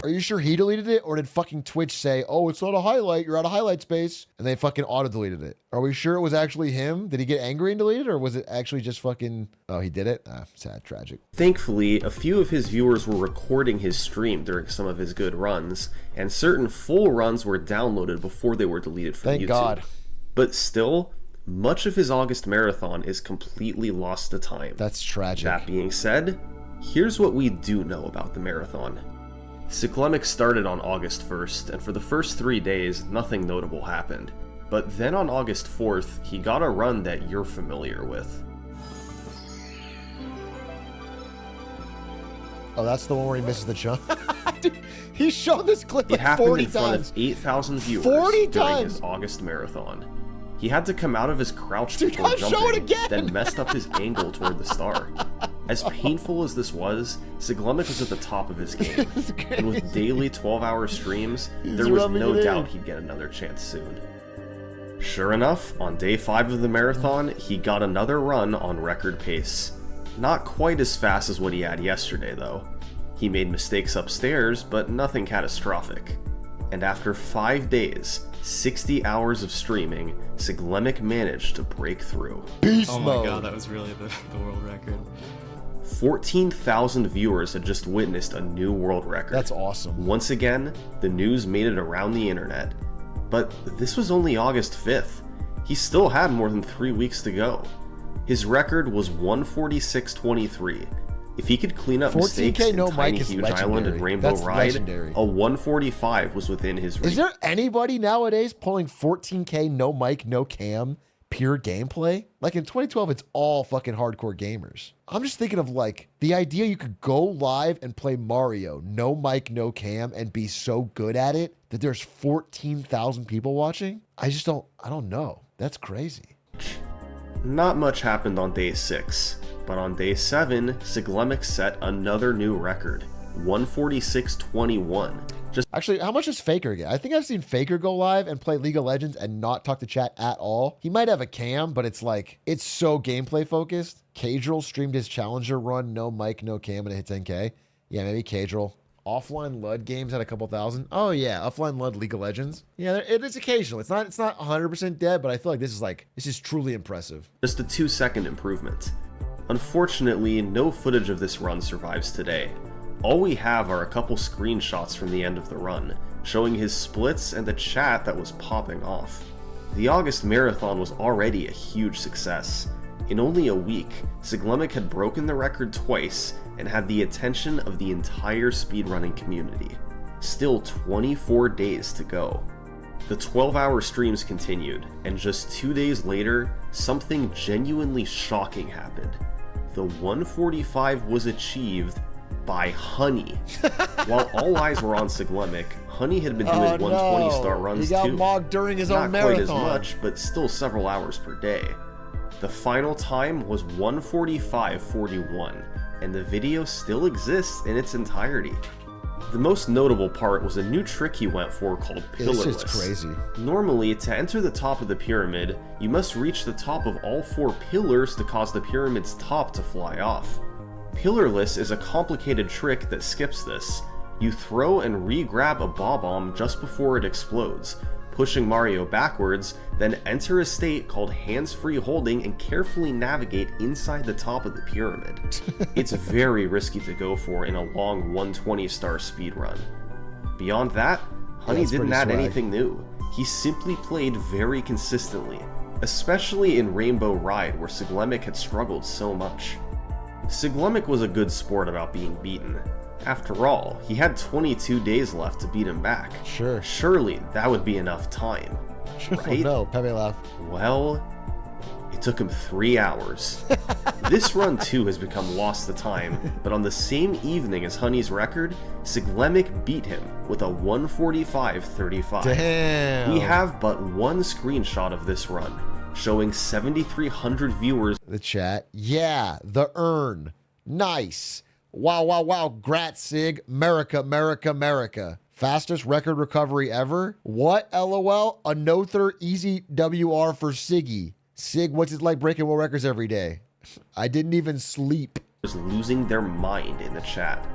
Are you sure he deleted it, or did fucking Twitch say, oh, it's not a highlight, you're out of highlight space, and they fucking auto-deleted it? Are we sure it was actually him? Did he get angry and delete it, or was it actually just fucking... Oh, he did it? Ah, sad, tragic. Thankfully, a few of his viewers were recording his stream during some of his good runs, and certain full runs were downloaded before they were deleted from Thank YouTube. God. But still, much of his August marathon is completely lost to time. That's tragic. That being said, here's what we do know about the marathon. Siglemic started on August 1st, and for the first 3 days, nothing notable happened. But then on August 4th, he got a run that you're familiar with. Oh, that's the one where he misses the jump? Dude, he's shown this clip It like happened 40 in front times. of 8,000 viewers 40 during times? his August marathon. He had to come out of his crouch Dude, before I'll show it jumping, again. then messed up his angle toward the star. As painful as this was, Siglemic was at the top of his game, and with daily 12-hour streams, there was rubbing no it doubt in. he'd get another chance soon. Sure enough, on day 5 of the marathon, he got another run on record pace. Not quite as fast as what he had yesterday, though. He made mistakes upstairs, but nothing catastrophic. And after 5 days, 60 hours of streaming, Siglemic managed to break through. Beast Oh my mode. god, that was really the world record. 14,000 viewers had just witnessed a new world record. That's awesome. Once again, the news made it around the internet. But this was only August 5th. He still had more than 3 weeks to go. His record was 146.23. If he could clean up 14K mistakes in no mic Tiny is Huge Island legendary. and Rainbow That's Ride, legendary. a 145 was within his reach. Is there anybody nowadays pulling 14K no mic, no cam, pure gameplay? Like in 2012, it's all fucking hardcore gamers. I'm just thinking of like the idea you could go live and play Mario, no mic, no cam, and be so good at it that there's 14,000 people watching. I don't know. That's crazy. Not much happened on day 6, but on day 7, Siglemic set another new record, 146.21. Actually, how much does Faker get? I think I've seen Faker go live and play League of Legends and not talk to chat at all. He might have a cam, but it's like, it's so gameplay focused. Cadril streamed his Challenger run, no mic, no cam, and it hit 10K. Yeah, maybe Cadril. Offline LUD games had a couple thousand. Oh yeah, offline LUD League of Legends. Yeah, it is occasional. It's not 100% dead, but I feel like this is truly impressive. Just a 2-second improvement. Unfortunately, no footage of this run survives today. All we have are a couple screenshots from the end of the run, showing his splits and the chat that was popping off. The August marathon was already a huge success. In only a week, Siglemic had broken the record twice and had the attention of the entire speedrunning community. Still 24 days to go. The 12-hour streams continued, and just 2 days later, something genuinely shocking happened. The 145 was achieved by Honey. While all eyes were on Siglemic, Honey had been doing 120-star runs He got too. mocked during his Not own quite as marathon. much, but still several hours per day. The final time was 145.41, and the video still exists in its entirety. The most notable part was a new trick he went for called Pillarless. This is crazy. Normally, to enter the top of the pyramid, you must reach the top of all 4 pillars to cause the pyramid's top to fly off. Pillarless is a complicated trick that skips this. You throw and re-grab a bob-omb just before it explodes, pushing Mario backwards, then enter a state called hands-free holding and carefully navigate inside the top of the pyramid. It's very risky to go for in a long 120-star speedrun. Beyond that, Honey that's didn't pretty add swag. anything new. He simply played very consistently, especially in Rainbow Ride where Siglemic had struggled so much. Siglemic was a good sport about being beaten. After all, he had 22 days left to beat him back. Sure. Surely that would be enough time, Oh right? no, Pepe laugh. Well, It took him 3 hours. This run too has become lost to time, but on the same evening as Honey's record, Siglemic beat him with a 1:45.35. Damn. We have but one screenshot of this run, showing 7,300 viewers. The chat. Yeah, the urn. Nice. Wow, wow, wow. Grat Sig. America, America, America. Fastest record recovery ever? What? LOL? A no-third easy WR for Siggy. Sig, what's it like breaking world records every day? I didn't even sleep. Losing their mind in the chat.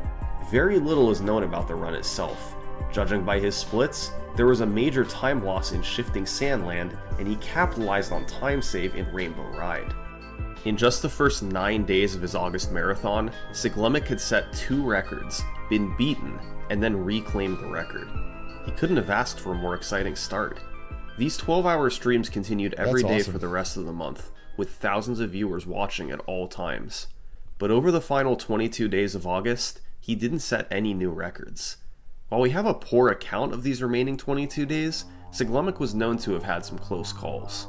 Very little is known about the run itself. Judging by his splits, there was a major time loss in Shifting Sandland, and he capitalized on time save in Rainbow Ride. In just the first 9 days of his August marathon, Siglemic had set 2 records, been beaten, and then reclaimed the record. He couldn't have asked for a more exciting start. These 12-hour streams continued every day for the rest of the month, with thousands of viewers watching at all times. But over the final 22 days of August, he didn't set any new records. While we have a poor account of these remaining 22 days, Siglemic was known to have had some close calls.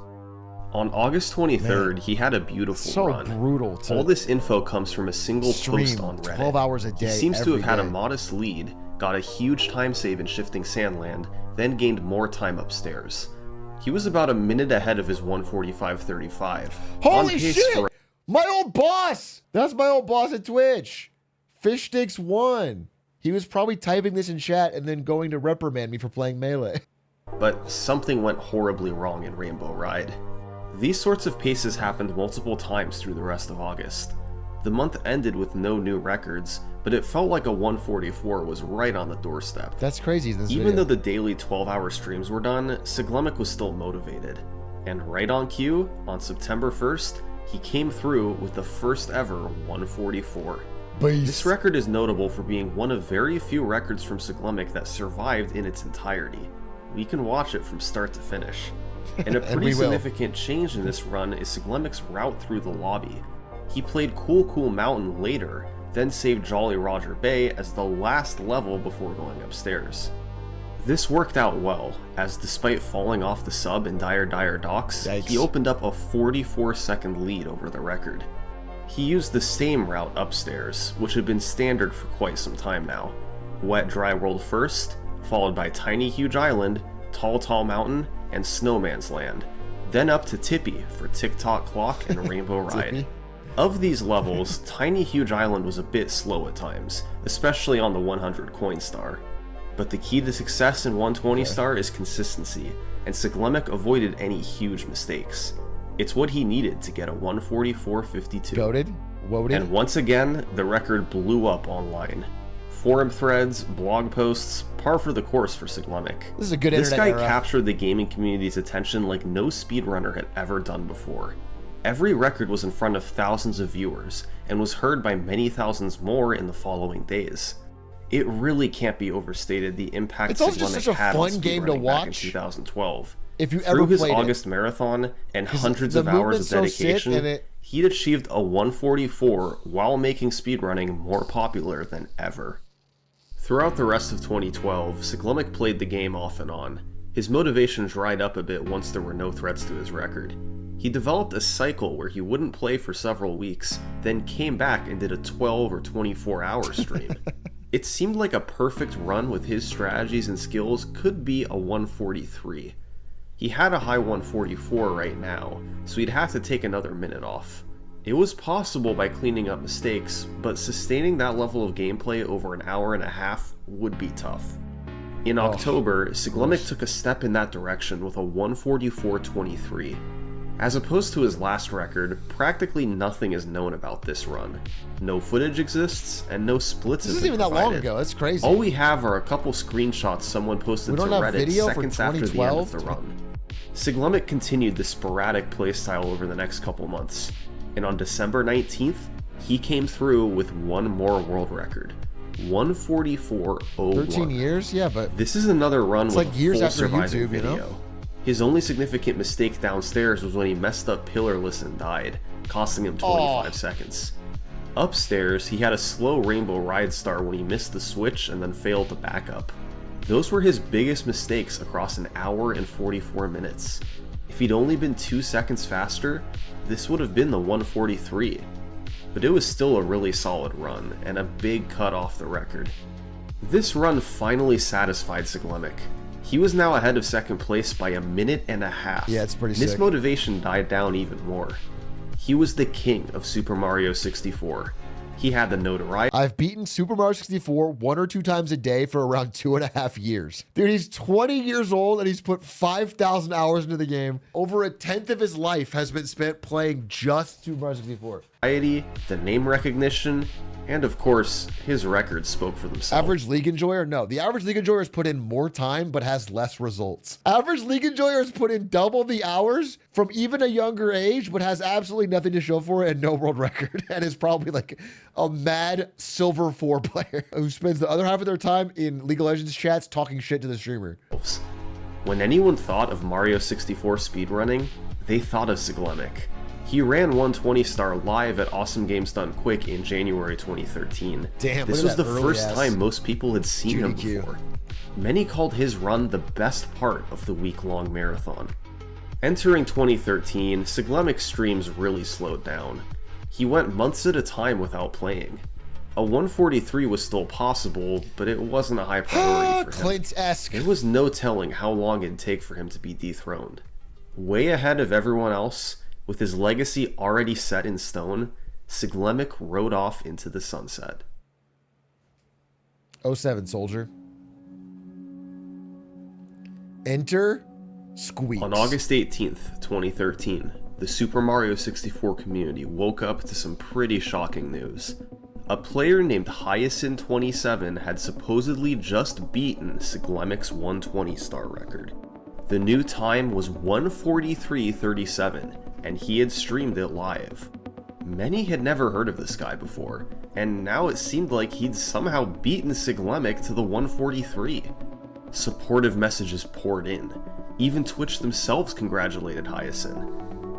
On August 23rd, he had a beautiful run. Brutal. All this info comes from a single post on Reddit. 12 hours a day. He seems to have had a day. modest lead, got a huge time save in Shifting Sandland, then gained more time upstairs. He was about a minute ahead of his 1:45.35. Holy shit! My old boss! That's my old boss at Twitch. Fishsticks1. He was probably typing this in chat and then going to reprimand me for playing Melee. But something went horribly wrong in Rainbow Ride. These sorts of paces happened multiple times through the rest of August. The month ended with no new records, but it felt like a 1:44 was right on the doorstep. That's crazy. Even though the daily 12-hour streams were done, Siglemic was still motivated. And right on cue, on September 1st, he came through with the first ever 1:44. This record is notable for being one of very few records from Siglemic that survived in its entirety. We can watch it from start to finish. And a pretty significant change in this run is Siglemic's route through the lobby. He played Cool Mountain later, then saved Jolly Roger Bay as the last level before going upstairs. This worked out well, as despite falling off the sub in Dire Docks, he opened up a 44-second lead over the record. He used the same route upstairs, which had been standard for quite some time now. Wet Dry World first, followed by Tiny Huge Island, Tall Mountain, and Snowman's Land, then up to Tippy for Tick-Tock Clock and Rainbow Ride. Of these levels, Tiny Huge Island was a bit slow at times, especially on the 100 coin star. But the key to success in 120 star is consistency, and Siglemic avoided any huge mistakes. It's what he needed to get a 1:44.52. Goated? Woted? And once again, the record blew up online. Forum threads, blog posts, par for the course for Siglemic. This is a good This internet guy era. captured the gaming community's attention like no speedrunner had ever done before. Every record was in front of thousands of viewers, and was heard by many thousands more in the following days. It really can't be overstated the impact It's also just Siglemic such a had on fun game to speedrunning back in watch. 2012. If you Through ever his played August marathon and hundreds the of hours of movement's so sick dedication, and he'd achieved a 1:44 while making speedrunning more popular than ever. Throughout the rest of 2012, Siglemic played the game off and on. His motivation dried up a bit once there were no threats to his record. He developed a cycle where he wouldn't play for several weeks, then came back and did a 12 or 24-hour stream. It seemed like a perfect run with his strategies and skills could be a 1:43. He had a high 1:44 right now, so he'd have to take another minute off. It was possible by cleaning up mistakes, but sustaining that level of gameplay over an hour and a half would be tough. In October, Siglemic took a step in that direction with a 1:44.23. As opposed to his last record, practically nothing is known about this run. No footage exists, and no splits This have isn't been even that long provided. ago. That's crazy. All we have are a couple screenshots someone posted We to don't have Reddit video for seconds after the end of 2012? the run. Siglemic continued the sporadic playstyle over the next couple months, and on December 19th, he came through with one more world record, 1:44.01. 13 years? Yeah, but This is another run with like a years full after surviving YouTube, you know? video. His only significant mistake downstairs was when he messed up pillarless and died, costing him 25 seconds. Upstairs, he had a slow Rainbow Ride star when he missed the switch and then failed to back up. Those were his biggest mistakes across an hour and 44 minutes. If he'd only been 2 seconds faster, this would have been the 143. But it was still a really solid run, and a big cut off the record. This run finally satisfied Siglemic. He was now ahead of second place by 1.5 minutes. Yeah, it's pretty His sick. motivation died down even more. He was the king of Super Mario 64. He had the notoriety. I've beaten Super Mario 64 1 or 2 times a day for around 2.5 years. Dude, he's 20 years old and he's put 5,000 hours into the game. Over 1/10 of his life has been spent playing just Super Mario 64. The name recognition, and of course, his records spoke for themselves. Average League enjoyer? No, the average League enjoyer has put in more time but has less results. Average League enjoyer has put in double the hours from even a younger age but has absolutely nothing to show for it and no world record, and is probably like a mad Silver 4 player who spends the other half of their time in League of Legends chats talking shit to the streamer. When anyone thought of Mario 64 speedrunning, they thought of Siglemic. He ran 120 star live at Awesome Games Done Quick in January 2013. Damn, this look was at the that first early-ass time most people had seen him GDQ. before. Many called his run the best part of the week-long marathon. Entering 2013, Siglemic's streams really slowed down. He went months at a time without playing. A 143 was still possible, but it wasn't a high priority for him. Clint-esque. There was no telling how long it'd take for him to be dethroned. Way ahead of everyone else, with his legacy already set in stone, Siglemic rode off into the sunset. 07 Soldier. Enter Squeaks. On August 18th, 2013, the Super Mario 64 community woke up to some pretty shocking news. A player named Hyacinth27 had supposedly just beaten Siglemic's 120 star record. The new time was 1:43:37, and he had streamed it live. Many had never heard of this guy before, and now it seemed like he'd somehow beaten Siglemic to the 143. Supportive messages poured in. Even Twitch themselves congratulated Hyacinth.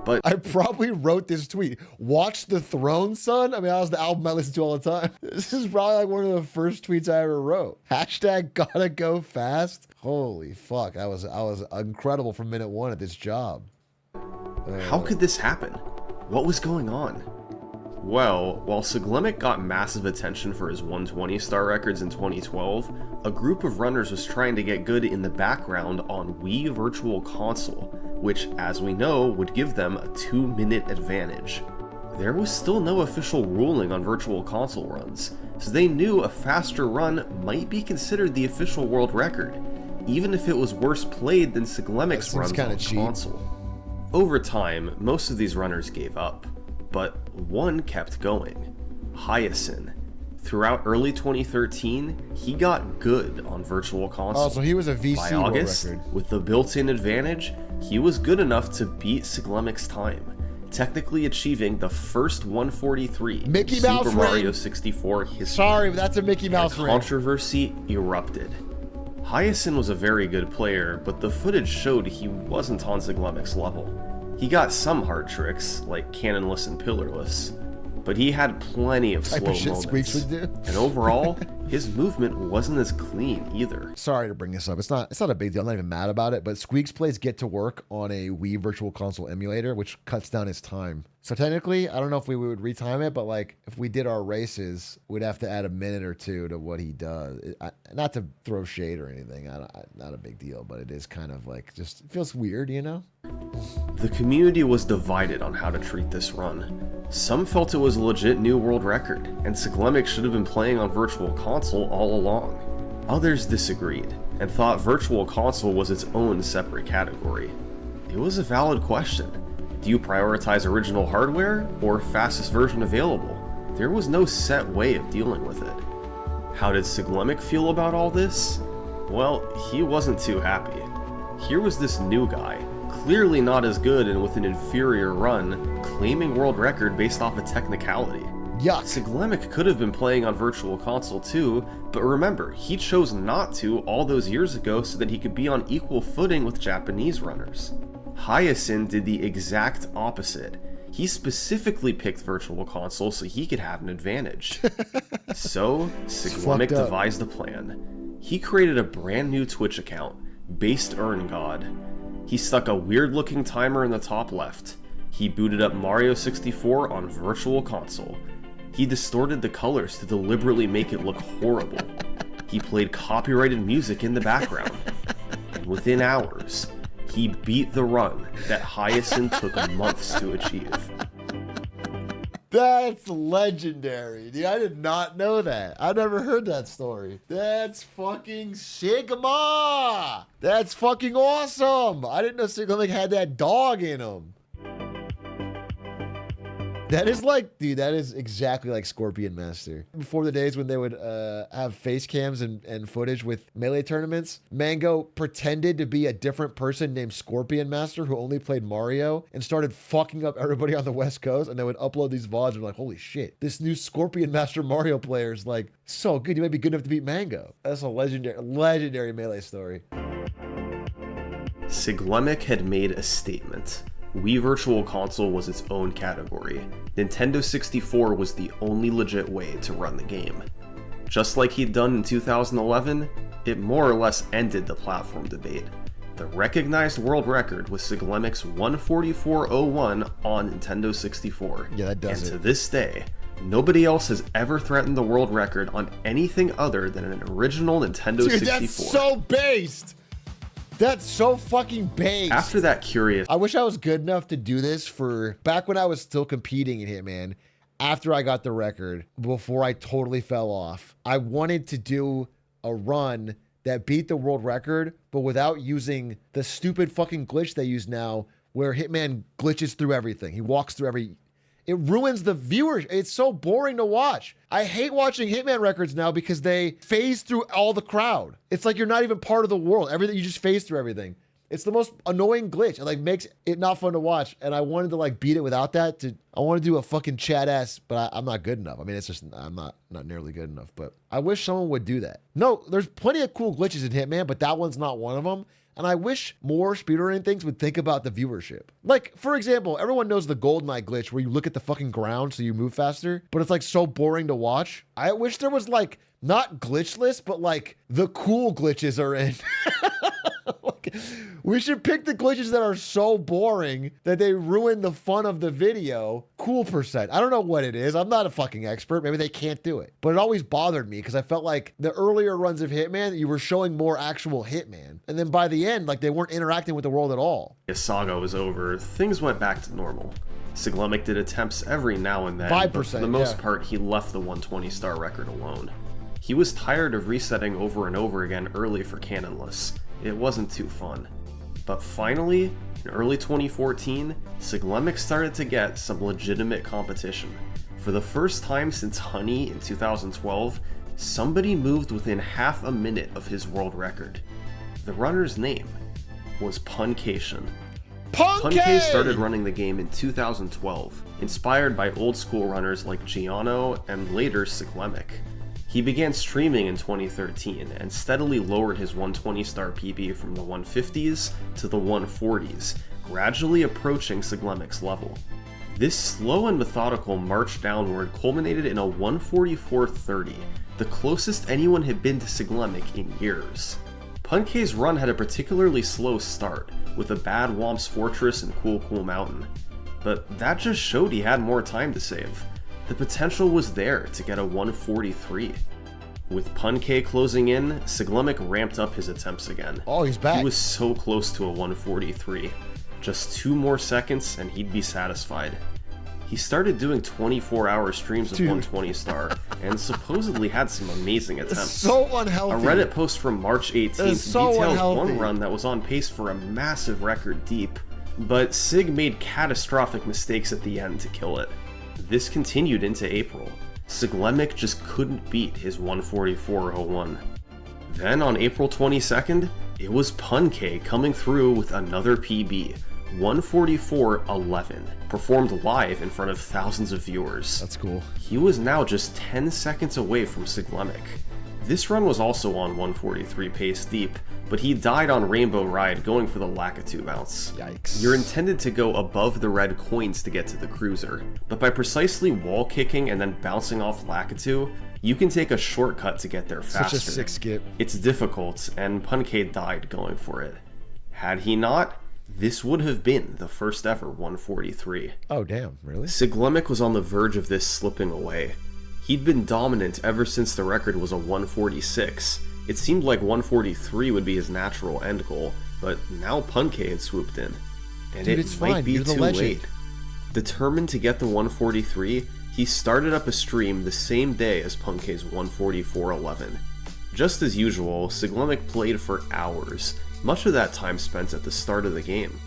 But I probably wrote this tweet. Watch the Throne, son. I mean, that was the album I listened to all the time. This is probably like one of the first tweets I ever wrote. Hashtag gotta go fast. Holy fuck. I was incredible from minute 1 at this job. how could this happen? What was going on? Well, while Siglemic got massive attention for his 120 star records in 2012, a group of runners was trying to get good in the background on Wii Virtual Console, which, as we know, would give them a 2-minute advantage. There was still no official ruling on Virtual Console runs, so they knew a faster run might be considered the official world record, even if it was worse played than Siglemic's runs on console. Over time, most of these runners gave up, but one kept going. Hyacinth. Throughout early 2013, he got good on Virtual Console. Oh, so he was a VC By world August, record. with the built-in advantage, he was good enough to beat Siglemic's time, technically achieving the first 143 Mickey in Mouse Super Mario ring. 64 history. Sorry, but that's a Mickey Mouse ring. Controversy erupted. Hyacinth was a very good player, but the footage showed he wasn't on Siglemic's level. He got some hard tricks, like cannonless and pillarless, but he had plenty of Type slow of shit Squeaks moments. would do. And overall, his movement wasn't as clean either. Sorry to bring this up. It's not a big deal. I'm not even mad about it, but Squeaks plays Get to Work on a Wii Virtual Console emulator, which cuts down his time. So technically, I don't know if we would retime it, but like if we did our races, we'd have to add a minute or two to what he does. Not to throw shade or anything. Not a big deal, but it is kind of like just it feels weird, you know? The community was divided on how to treat this run. Some felt it was a legit new world record, and Siglemic should have been playing on Virtual Console all along. Others disagreed, and thought Virtual Console was its own separate category. It was a valid question. Do you prioritize original hardware, or fastest version available? There was no set way of dealing with it. How did Siglemic feel about all this? Well, he wasn't too happy. Here was this new guy, clearly not as good and with an inferior run, claiming world record based off a technicality. Yuck. Siglemic could have been playing on Virtual Console too, but remember, he chose not to all those years ago so that he could be on equal footing with Japanese runners. Hyacinth did the exact opposite. He specifically picked Virtual Console so he could have an advantage. So, Siglemic devised a plan. He created a brand new Twitch account, Based Earn God. He stuck a weird-looking timer in the top left. He booted up Mario 64 on Virtual Console. He distorted the colors to deliberately make it look horrible. He played copyrighted music in the background. And within hours, he beat the run that Hyacinth took months to achieve. That's legendary, dude. I did not know that. I never heard that story. That's fucking Sigma. That's fucking awesome. I didn't know Sigma had that dog in him. That is like, dude, that is exactly like Scorpion Master. Before the days when they would have face cams and footage with Melee tournaments, Mango pretended to be a different person named Scorpion Master who only played Mario and started fucking up everybody on the West Coast, and they would upload these VODs and be like, holy shit, this new Scorpion Master Mario player is like so good, you might be good enough to beat Mango. That's a legendary Melee story. Siglemic had made a statement. Wii Virtual Console was its own category. Nintendo 64 was the only legit way to run the game. Just like he'd done in 2011, it more or less ended the platform debate. The recognized world record was Siglemic's 144.01 on Nintendo 64. Yeah, that does and it. to this day, nobody else has ever threatened the world record on anything other than an original Nintendo 64. Dude, that's so based. That's so fucking based. After that curious... I wish I was good enough to do this for back when I was still competing in Hitman, after I got the record, before I totally fell off. I wanted to do a run that beat the world record, but without using the stupid fucking glitch they use now, where Hitman glitches through everything. He walks through every... It ruins the viewer. It's so boring to watch. I hate watching Hitman records now because they phase through all the crowd. It's like you're not even part of the world. Everything, you just phase through everything. It's the most annoying glitch. It like makes it not fun to watch. And I wanted to like beat it without that. I want to do a fucking chat ass, but I'm not good enough. I mean, it's just I'm not nearly good enough. But I wish someone would do that. No, there's plenty of cool glitches in Hitman, but that one's not one of them. And I wish more speedrunning things would think about the viewership. Like, for example, everyone knows the GoldenEye glitch where you look at the fucking ground so you move faster, but it's like so boring to watch. I wish there was like, not glitchless, but like the cool glitches are in. Like, we should pick the glitches that are so boring that they ruin the fun of the video. Cool percent. I don't know what it is. I'm not a fucking expert. Maybe they can't do it. But it always bothered me because I felt like the earlier runs of Hitman, you were showing more actual Hitman. And then by the end, like they weren't interacting with the world at all. The saga was over, things went back to normal. Siglemic did attempts every now and then, 5%, but for the most part, he left the 120-star record alone. He was tired of resetting over and over again early for Canonless. It wasn't too fun. But finally, in early 2014, Siglemic started to get some legitimate competition. For the first time since Honey in 2012, somebody moved within half a minute of his world record. The runner's name was puncayshun. Puncay started running the game in 2012, inspired by old school runners like Giano and later Siglemic. He began streaming in 2013 and steadily lowered his 120-star PB from the 150s to the 140s, gradually approaching Siglemic's level. This slow and methodical march downward culminated in a 144.30, the closest anyone had been to Siglemic in years. Puncay's run had a particularly slow start, with a bad Whomp's Fortress and Cool Mountain, but that just showed he had more time to save. The potential was there to get a 143. With Puncay closing in, Siglemic ramped up his attempts again. Oh, he's back. He was so close to a 143. Just 2 more seconds and he'd be satisfied. He started doing 24-hour streams of 120-star and supposedly had some amazing attempts. So unhealthy. A Reddit post from March 18th so details unhealthy. one run that was on pace for a massive record deep, but Sig made catastrophic mistakes at the end to kill it. This continued into April. Siglemic just couldn't beat his 144.01. Then on April 22nd, it was Puncay coming through with another PB, 144.11, performed live in front of thousands of viewers. That's cool. He was now just 10 seconds away from Siglemic. This run was also on 143 pace deep, but he died on Rainbow Ride going for the Lakitu bounce. Yikes. You're intended to go above the red coins to get to the cruiser, but by precisely wall kicking and then bouncing off Lakitu, you can take a shortcut to get there faster. Such a sick skip. It's difficult, and Puncay died going for it. Had he not, This would have been the first ever 143. Oh, damn. Really? Siglemik was on the verge of this slipping away. He'd been dominant ever since the record was a 146. It seemed like 143 would be his natural end goal, but now Puncay had swooped in. And Dude, it it's might fine. be You're the too legend. late. Determined to get the 143, he started up a stream the same day as Puncay's 144.11. Just as usual, Siglemik played for hours, much of that time spent at the start of the game.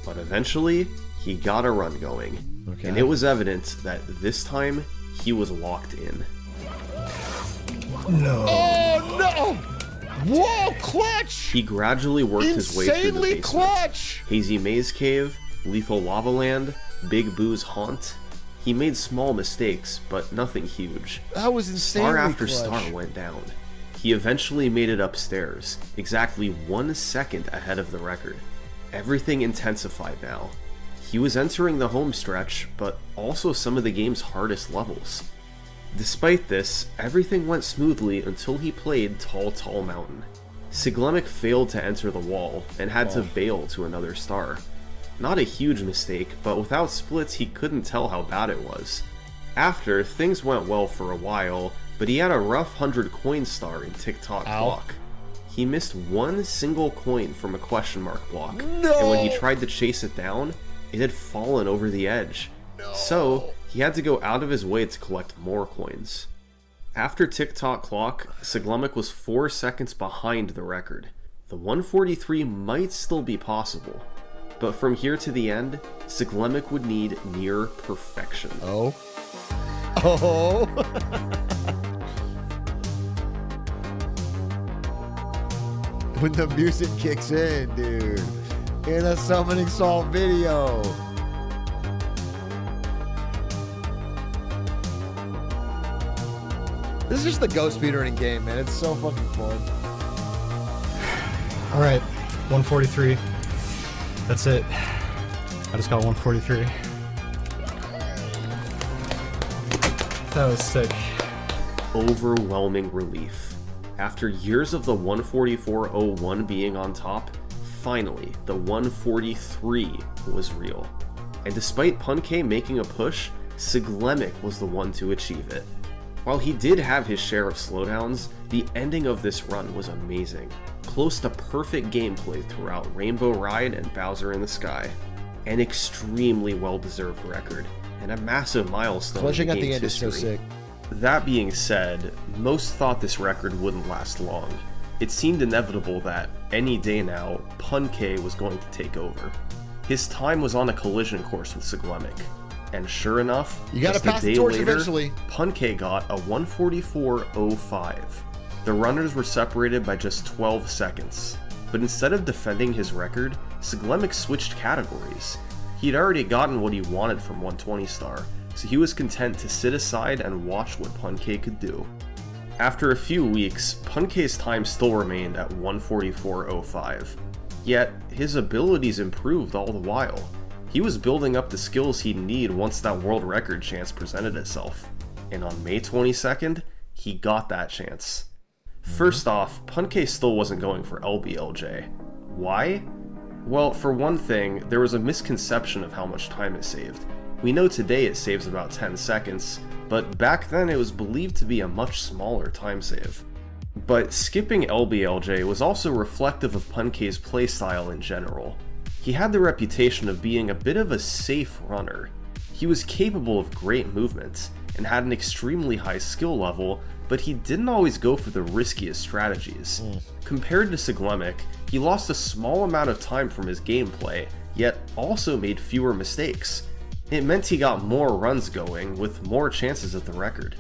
But eventually, he got a run going, and it was evident that this time, he was locked in. No. Oh, no! Whoa, clutch! He gradually worked his way through the Insanely basement. clutch! Hazy Maze Cave, Lethal Lava Land, Big Boo's Haunt. He made small mistakes, but nothing huge. That was insanely Star after clutch. star went down. He eventually made it upstairs, exactly 1 second ahead of the record. Everything intensified now. He was entering the home stretch, but also some of the game's hardest levels. Despite this, everything went smoothly until he played Tall Tall Mountain. Siglemik failed to enter the wall, and had to bail to another star. Not a huge mistake, but without splits he couldn't tell how bad it was. After, things went well for a while, but he had a rough 100 coin star in Tick-Tock Clock. He missed one single coin from a question mark block, and when he tried to chase it down, it had fallen over the edge. So, he had to go out of his way to collect more coins. After Tick-Tock Clock, Siglemik was 4 seconds behind the record. The 143 might still be possible, but from here to the end, Siglemik would need near perfection. Oh. Oh. When the music kicks in, dude. In a summoning salt video. This is just the Go speedrunning game, man. It's so fucking fun. All right, 143. That's it. I just got 143. That was sick. Overwhelming relief. After years of the 144.01 being on top, finally, the 143 was real. And despite Puncay making a push, Siglemik was the one to achieve it. While he did have his share of slowdowns, the ending of this run was amazing. Close to perfect gameplay throughout Rainbow Ride and Bowser in the Sky. An extremely well-deserved record, and a massive milestone Clutching in at the the game's end is so history. sick. That being said, most thought this record wouldn't last long. It seemed inevitable that, any day now, Puncay was going to take over. His time was on a collision course with Siglemik. And sure enough, You gotta just a pass the day torch later, eventually. Puncay got a 144.05. The runners were separated by just 12 seconds. But instead of defending his record, Siglemik switched categories. He'd already gotten what he wanted from 120 star, so he was content to sit aside and watch what Puncay could do. After a few weeks, Puncay's time still remained at 144.05. Yet, his abilities improved all the while. He was building up the skills he'd need once that world record chance presented itself. And on May 22nd, he got that chance. First off, Puncay still wasn't going for LBLJ. Why? Well, for one thing, there was a misconception of how much time it saved. We know today it saves about 10 seconds, but back then it was believed to be a much smaller time save. But skipping LBLJ was also reflective of Puncay's playstyle in general. He had the reputation of being a bit of a safe runner. He was capable of great movement, and had an extremely high skill level, but he didn't always go for the riskiest strategies. Compared to Siglemik, he lost a small amount of time from his gameplay, yet also made fewer mistakes. It meant he got more runs going, with more chances at the record.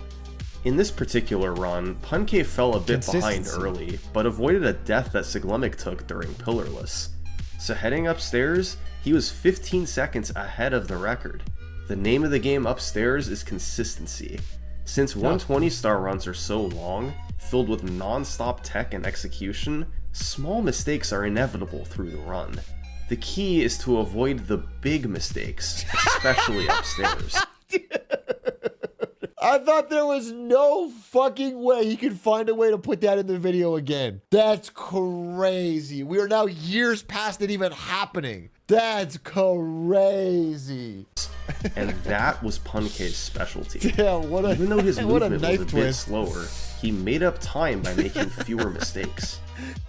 In this particular run, Puncay fell a bit behind early, but avoided a death that Siglemik took during Pillarless. So heading upstairs, he was 15 seconds ahead of the record. The name of the game upstairs is consistency. Since 120 star runs are so long, filled with non-stop tech and execution, small mistakes are inevitable through the run. The key is to avoid the big mistakes, especially upstairs. I thought there was no fucking way he could find a way to put that in the video again. That's crazy. We are now years past it even happening. That's crazy. And that was Puncay's specialty. Damn, what a, Even though his what a movement knife was a twist. bit slower, he made up time by making fewer mistakes.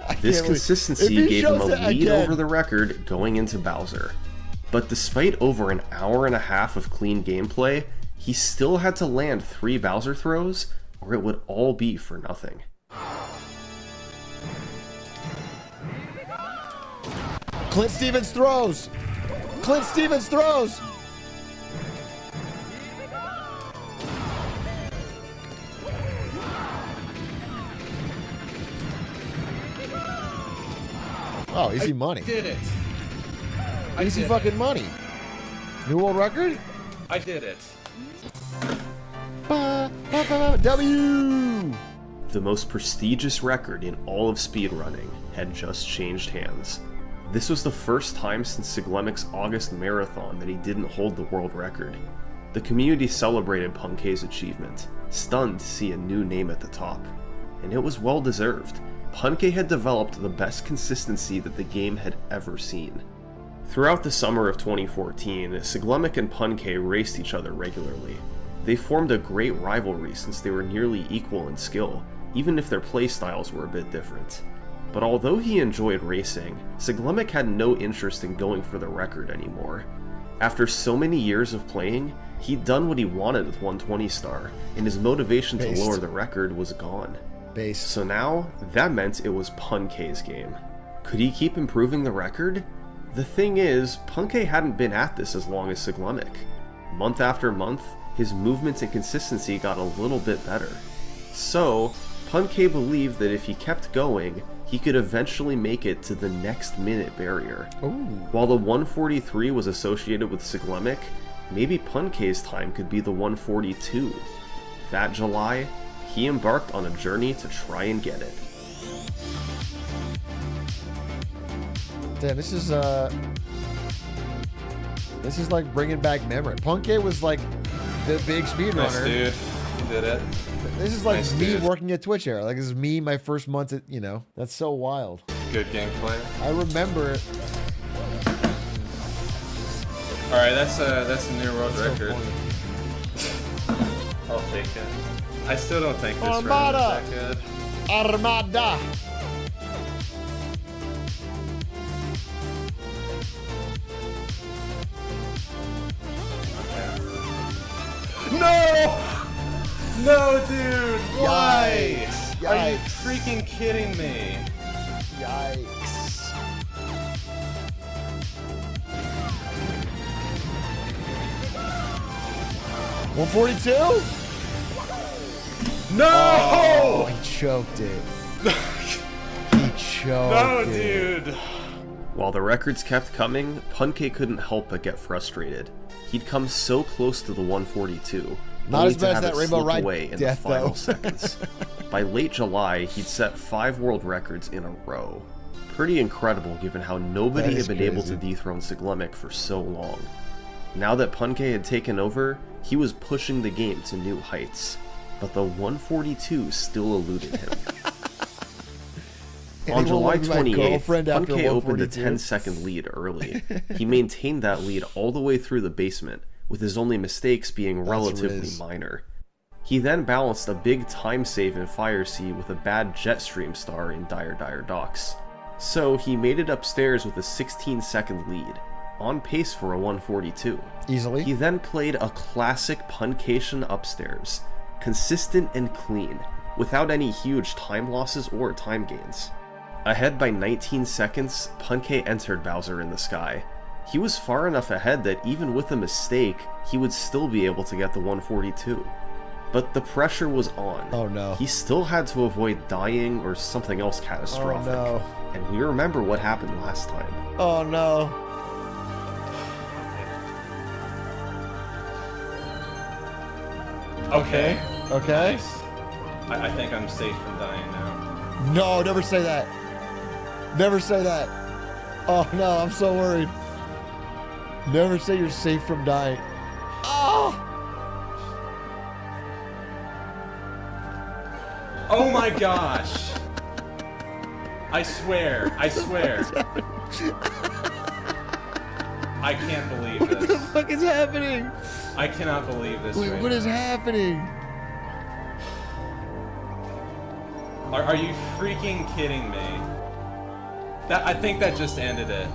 I This can't believe- consistency if he gave him a shows it lead again- over the record going into Bowser. But despite over an hour and a half of clean gameplay, he still had to land 3 Bowser throws, or it would all be for nothing. Clint Stevens throws. Clint Stevens throws. Oh, easy money. Did it. Easy did fucking money. New world record? I did it. W! The most prestigious record in all of speedrunning had just changed hands. This was the first time since Siglemic's August marathon that he didn't hold the world record. The community celebrated Puncay's achievement, stunned to see a new name at the top. And it was well deserved. Puncay had developed the best consistency that the game had ever seen. Throughout the summer of 2014, Siglemic and Puncay raced each other regularly. They formed a great rivalry since they were nearly equal in skill, even if their playstyles were a bit different. But although he enjoyed racing, Siglemic had no interest in going for the record anymore. After so many years of playing, he'd done what he wanted with 120 star, and his motivation to lower the record was gone. Base. So now, that meant it was Puncay's game. Could he keep improving the record? The thing is, Puncay hadn't been at this as long as Siglemic. Month after month, his movement and consistency got a little bit better. So, Puncay believed that if he kept going, he could eventually make it to the next minute barrier. Ooh. While the 143 was associated with Siglemic, maybe Puncay's time could be the 142. That July, he embarked on a journey to try and get it. Damn, this is like bringing back memory. Puncay was like the big speedrunner. Nice, dude. You did it. This is like Nice, me dude. working at Twitch era. Like this is me my first month at, you know, that's so wild. Good gameplay. I remember it. All right, that's a new world So record. funny. I'll take it. I still don't think this Armada. round is that good. Armada. No! No, dude! Why? Yikes. Are you Yikes. freaking kidding me? Yikes. $142? No! Oh, he choked it. He choked No, it. dude! While the records kept coming, Puncay couldn't help but get frustrated. He'd come so close to the 142, Not only as to bad as have that it Rainbow slip Ride away in death, the final though. seconds. By late July, he'd set 5 world records in a row. Pretty incredible given how nobody That had is been able to crazy. dethrone Siglemic for so long. Now that Puncay had taken over, he was pushing the game to new heights. But the 142 still eluded him. On Anyone July wanna be my 28th, girlfriend after Puncay opened a 142? 10-second lead early. He maintained that lead all the way through the basement, with his only mistakes being relatively Riz. minor. He then balanced a big time save in Fire Sea with a bad Jetstream star in Dire Docks. So he made it upstairs with a 16-second lead, on pace for a 142. Easily. He then played a classic puncayshun upstairs, consistent and clean, without any huge time losses or time gains. Ahead by 19 seconds, Puncay entered Bowser in the sky. He was far enough ahead that even with a mistake, he would still be able to get the 142. But the pressure was on. Oh no. He still had to avoid dying or something else catastrophic. Oh And we remember what happened last time. no. Oh no. Okay. Okay. Nice. I think I'm safe from dying now. No, never say that. Never say that. Oh no, I'm so worried. Never say you're safe from dying. Oh! my gosh. I swear. I can't believe What the this. fuck is happening? I cannot believe this. Wait, right what now. is happening? Are you freaking kidding me? I think that just ended it.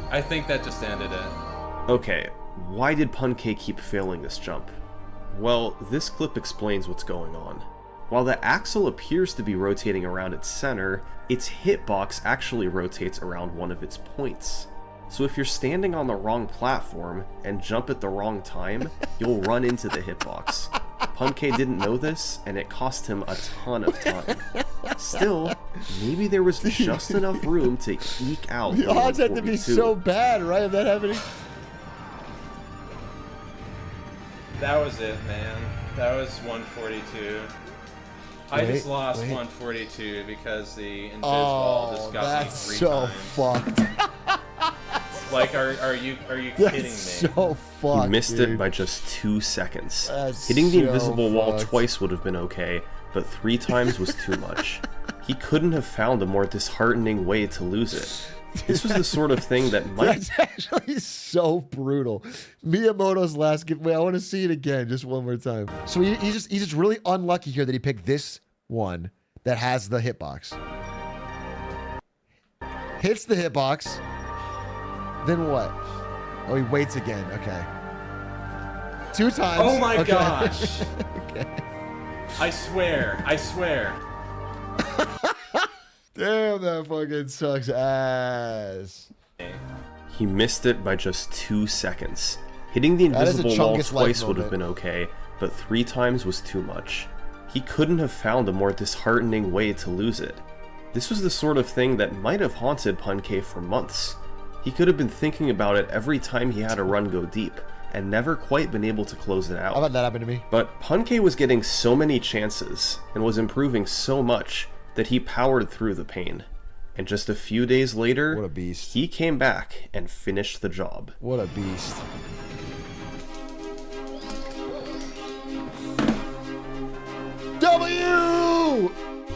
Okay, why did Puncay keep failing this jump? Well, this clip explains what's going on. While the axle appears to be rotating around its center, its hitbox actually rotates around one of its points. So if you're standing on the wrong platform and jump at the wrong time, you'll run into the hitbox. Puncay didn't know this, and it cost him a ton of time. Still, maybe there was just enough room to eke out The odds have to be 142. so bad, right? Of that happening. That was it, man. That was 142. I just lost 142 because the invis wall just got me 3 so times. fucked. Like, are you kidding me? That's so fucked. He missed dude. it by just 2 seconds. That's Hitting the so invisible wall fucked. twice would have been okay, but 3 times was too much. He couldn't have found a more disheartening way to lose it. This was the sort of thing that might... That's actually so brutal. Miyamoto's last giveaway. I want to see it again, just one more time. So he's just really unlucky here that he picked this one that has the hitbox. Hits the hitbox. Then what? Oh, he waits again. Okay. 2 times. Oh my Okay. gosh. Okay. I swear. Damn, that fucking sucks ass. He missed it by just 2 seconds. Hitting the That is a invisible wall Chungus life twice would have moment. been okay, but 3 times was too much. He couldn't have found a more disheartening way to lose it. This was the sort of thing that might have haunted Puncay for months. He could have been thinking about it every time he had a run go deep, and never quite been able to close it out. How about that happen to me? But Puncay was getting so many chances, and was improving so much, that he powered through the pain. And just a few days later, What a beast. he came back and finished the job. What a beast. W!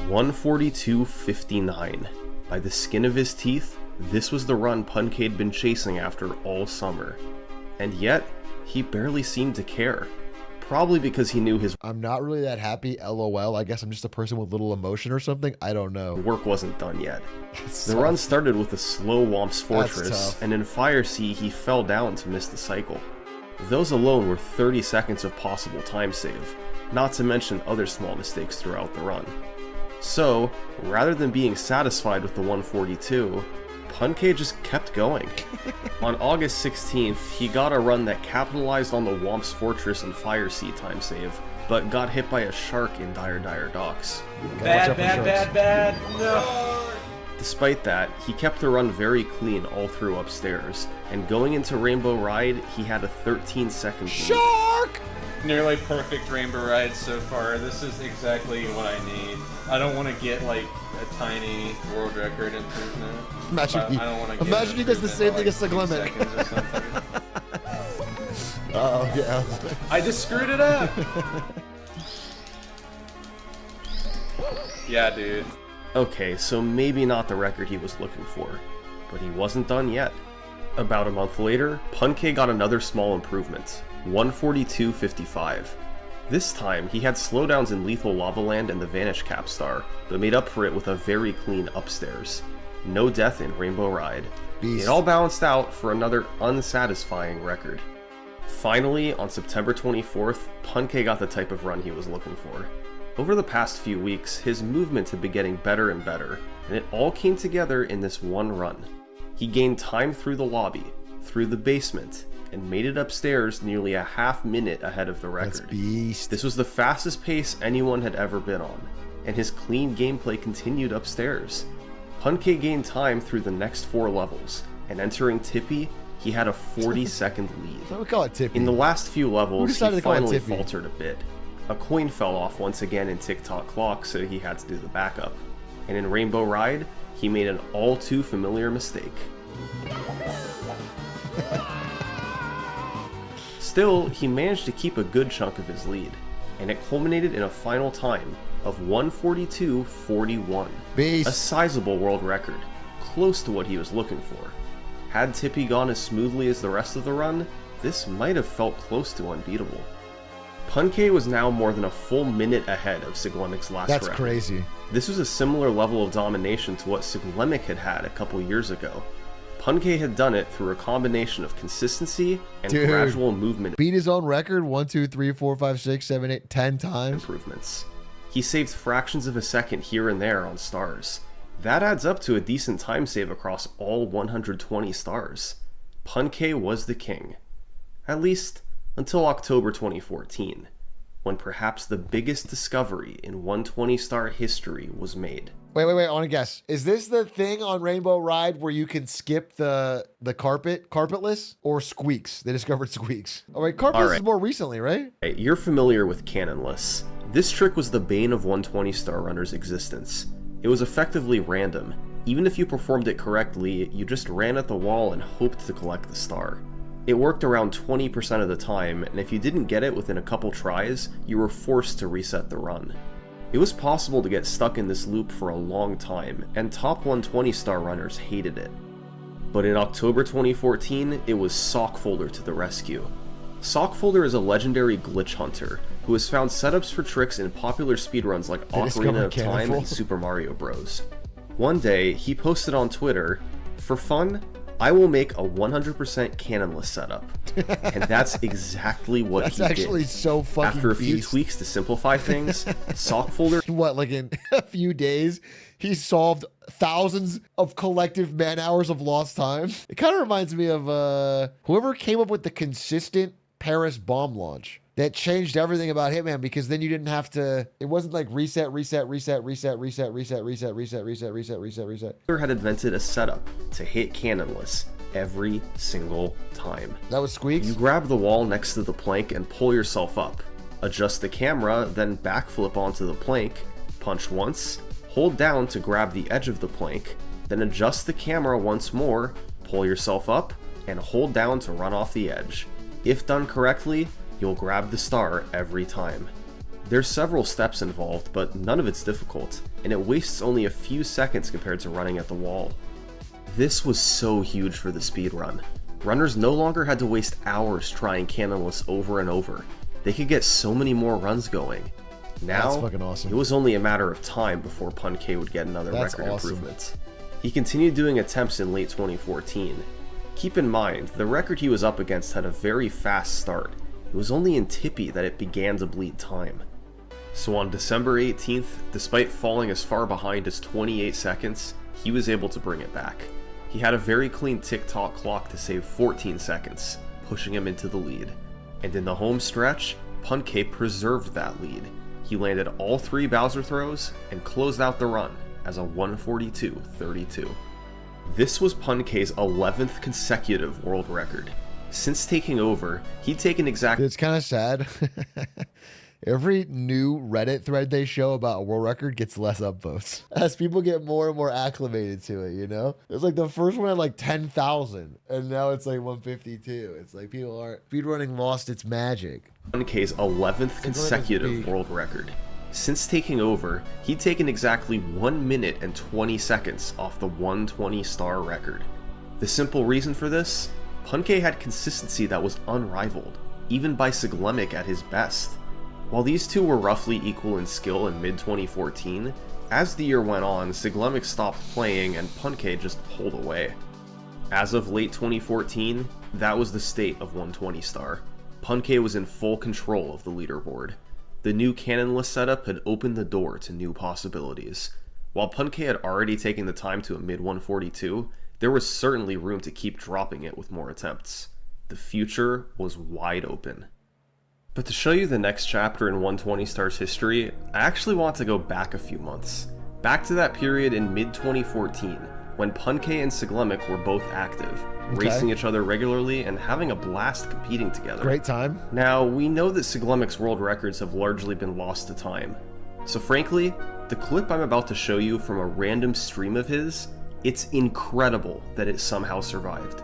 142.59. By the skin of his teeth, this was the run Puncay'd been chasing after all summer. And yet, he barely seemed to care. Probably because he knew his I'm not really that happy, LOL. I guess I'm just a person with little emotion or something. I don't know. work wasn't done yet. That's The tough. run started with a slow Womp's That's Fortress, tough. and in Fire Sea he fell down to miss the cycle. Those alone were 30 seconds of possible time save, not to mention other small mistakes throughout the run. So, rather than being satisfied with the 142, Puncay just kept going. On August 16th, he got a run that capitalized on the Womp's Fortress and Fire Sea time save, but got hit by a shark in Dire Docks. Gotta watch out for sharks. Bad. No. Despite that, he kept the run very clean all through upstairs, and going into Rainbow Ride, he had a 13-second lead. Shark! Nearly perfect rainbow ride so far. This is exactly what I need. I don't want to get like a tiny world record improvement. Imagine I don't want to get imagine he does the same thing as Seglement. Seglement. Oh, yeah. I just screwed it up. Yeah, dude. Okay, so maybe not the record he was looking for, but he wasn't done yet. About a month later, Puncay got another small improvement, 142.55. This time, he had slowdowns in Lethal Lava Land and the Vanish Capstar, but made up for it with a very clean upstairs. No death in Rainbow Ride. Beast. It all balanced out for another unsatisfying record. Finally, on September 24th, Puncay got the type of run he was looking for. Over the past few weeks, his movement had been getting better and better, and it all came together in this one run. He gained time through the lobby, through the basement, and made it upstairs nearly a half minute ahead of the That's record. beast. This was the fastest pace anyone had ever been on, and his clean gameplay continued upstairs. Puncay gained time through the next 4 levels, and entering Tippy, he had a 40-second lead. We call it Tippy. In the last few Who levels, decided he to call it finally Tippy? faltered a bit. A coin fell off once again in Tick-Tock Clock, so he had to do the backup. And in Rainbow Ride, he made an all too familiar mistake. Still, he managed to keep a good chunk of his lead, and it culminated in a final time, of 142.41. Beast. A sizable world record, close to what he was looking for. Had Tippy gone as smoothly as the rest of the run, this might have felt close to unbeatable. Puncay was now more than a full minute ahead of Siglemic's last That's record. crazy. This was a similar level of domination to what Siglemic had a couple years ago. Puncay had done it through a combination of consistency and Dude. gradual movement Beat his own record 1, 2, 3, 4, 5, 6, 7, 8, 10 times. improvements. He saved fractions of a second here and there on stars. That adds up to a decent time save across all 120 stars. Puncay was the king. At least until October 2014, when perhaps the biggest discovery in 120-star history was made. Wait, I want to guess. Is this the thing on Rainbow Ride where you can skip the carpetless, or Squeaks? They discovered Squeaks. Oh wait, carpetless is more recently, right? Hey, you're familiar with cannonless. This trick was the bane of 120-star runners' existence. It was effectively random. Even if you performed it correctly, you just ran at the wall and hoped to collect the star. It worked around 20% of the time, and if you didn't get it within a couple tries, you were forced to reset the run. It was possible to get stuck in this loop for a long time, and top 120-star runners hated it. But in October 2014, it was Sockfolder to the rescue. Sockfolder is a legendary glitch hunter who has found setups for tricks in popular speedruns like Ocarina of Time and Super Mario Bros. One day, he posted on Twitter, "For fun, I will make a 100% cannonless setup." And that's exactly what he did. That's actually so fucking After a few beast. tweaks to simplify things, Sockfolder What, like in a few days, he solved thousands of collective man hours of lost time? It kind of reminds me of whoever came up with the consistent Paris bomb launch. That changed everything about Hitman, because then you didn't have to, it wasn't like reset. had invented a setup to hit cannonless every single time. That was Squeaks? You grab the wall next to the plank and pull yourself up. Adjust the camera, then backflip onto the plank, punch once, hold down to grab the edge of the plank, then adjust the camera once more, pull yourself up, and hold down to run off the edge. If done correctly, you'll grab the star every time. There's several steps involved, but none of it's difficult, and it wastes only a few seconds compared to running at the wall. This was so huge for the speedrun. Runners no longer had to waste hours trying cannonless over and over. They could get so many more runs going. Now, That's fucking awesome. it was only a matter of time before Puncay would get another That's record awesome. improvement. He continued doing attempts in late 2014. Keep in mind, the record he was up against had a very fast start. It was only in Tippy that it began to bleed time. So on December 18th, despite falling as far behind as 28 seconds, he was able to bring it back. He had a very clean tick-tock clock to save 14 seconds, pushing him into the lead. And in the home stretch, Puncay preserved that lead. He landed all 3 Bowser throws and closed out the run as a 142.32. This was Puncay's 11th consecutive world record. Since taking over, he'd taken exactly... It's kind of sad. Every new Reddit thread they show about a world record gets less upvotes as people get more and more acclimated to it, you know? It's like the first one had like 10,000 and now it's like 152. It's like people aren't... Speedrunning lost its magic. Puncay's 11th consecutive world record. Since taking over, he'd taken exactly 1 minute and 20 seconds off the 120-star record. The simple reason for this? Puncay had consistency that was unrivaled, even by Siglemic at his best. While these two were roughly equal in skill in mid-2014, as the year went on, Siglemic stopped playing and Puncay just pulled away. As of late 2014, that was the state of 120-star. Puncay was in full control of the leaderboard. The new cannonless setup had opened the door to new possibilities. While Puncay had already taken the time to a mid-142, there was certainly room to keep dropping it with more attempts. The future was wide open. But to show you the next chapter in 120-star's history, I actually want to go back a few months. Back to that period in mid-2014, when Puncay and Siglemic were both active, racing each other regularly and having a blast competing together. Great time. Now, we know that Siglemic's world records have largely been lost to time. So frankly, the clip I'm about to show you from a random stream of his, it's incredible that it somehow survived.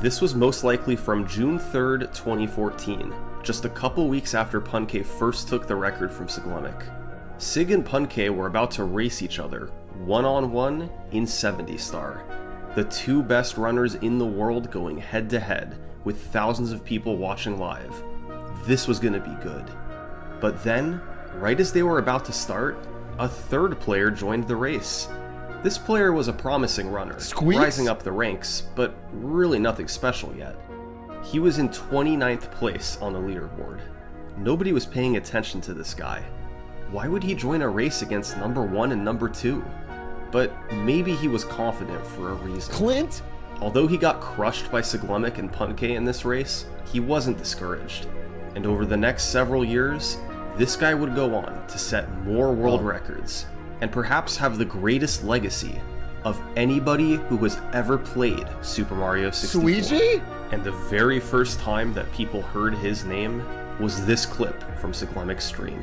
This was most likely from June 3rd, 2014, just a couple weeks after Puncay first took the record from Siglemic. Sig and Puncay were about to race each other, one-on-one in 70 star. The two best runners in the world going head-to-head, with thousands of people watching live. This was gonna be good. But then, right as they were about to start, a third player joined the race. This player was a promising runner, Squeaks? rising up the ranks, but really nothing special yet. He was in 29th place on the leaderboard. Nobody was paying attention to this guy. Why would he join a race against number 1 and number 2? But maybe he was confident for a reason. Clint? Although he got crushed by Siglemik and Puncay in this race, he wasn't discouraged. And over the next several years, this guy would go on to set more world records, and perhaps have the greatest legacy of anybody who has ever played Super Mario 64. Luigi? And the very first time that people heard his name was this clip from Siglemik's stream.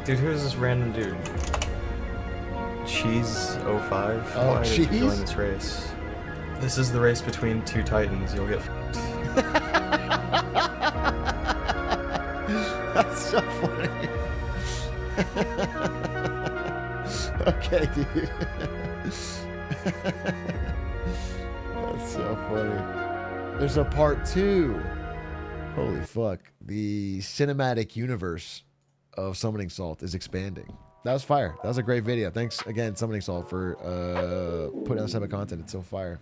Dude, who's this random dude? Cheese 05? Oh, Why did you Cheese? join this race? This is the race between two titans. You'll get That's so funny. Okay, dude. That's so funny. There's a part 2. Holy fuck. The cinematic universe of Summoning Salt is expanding. That was fire. That was a great video. Thanks again, Summoning Salt, for putting out this type of content. It's so fire.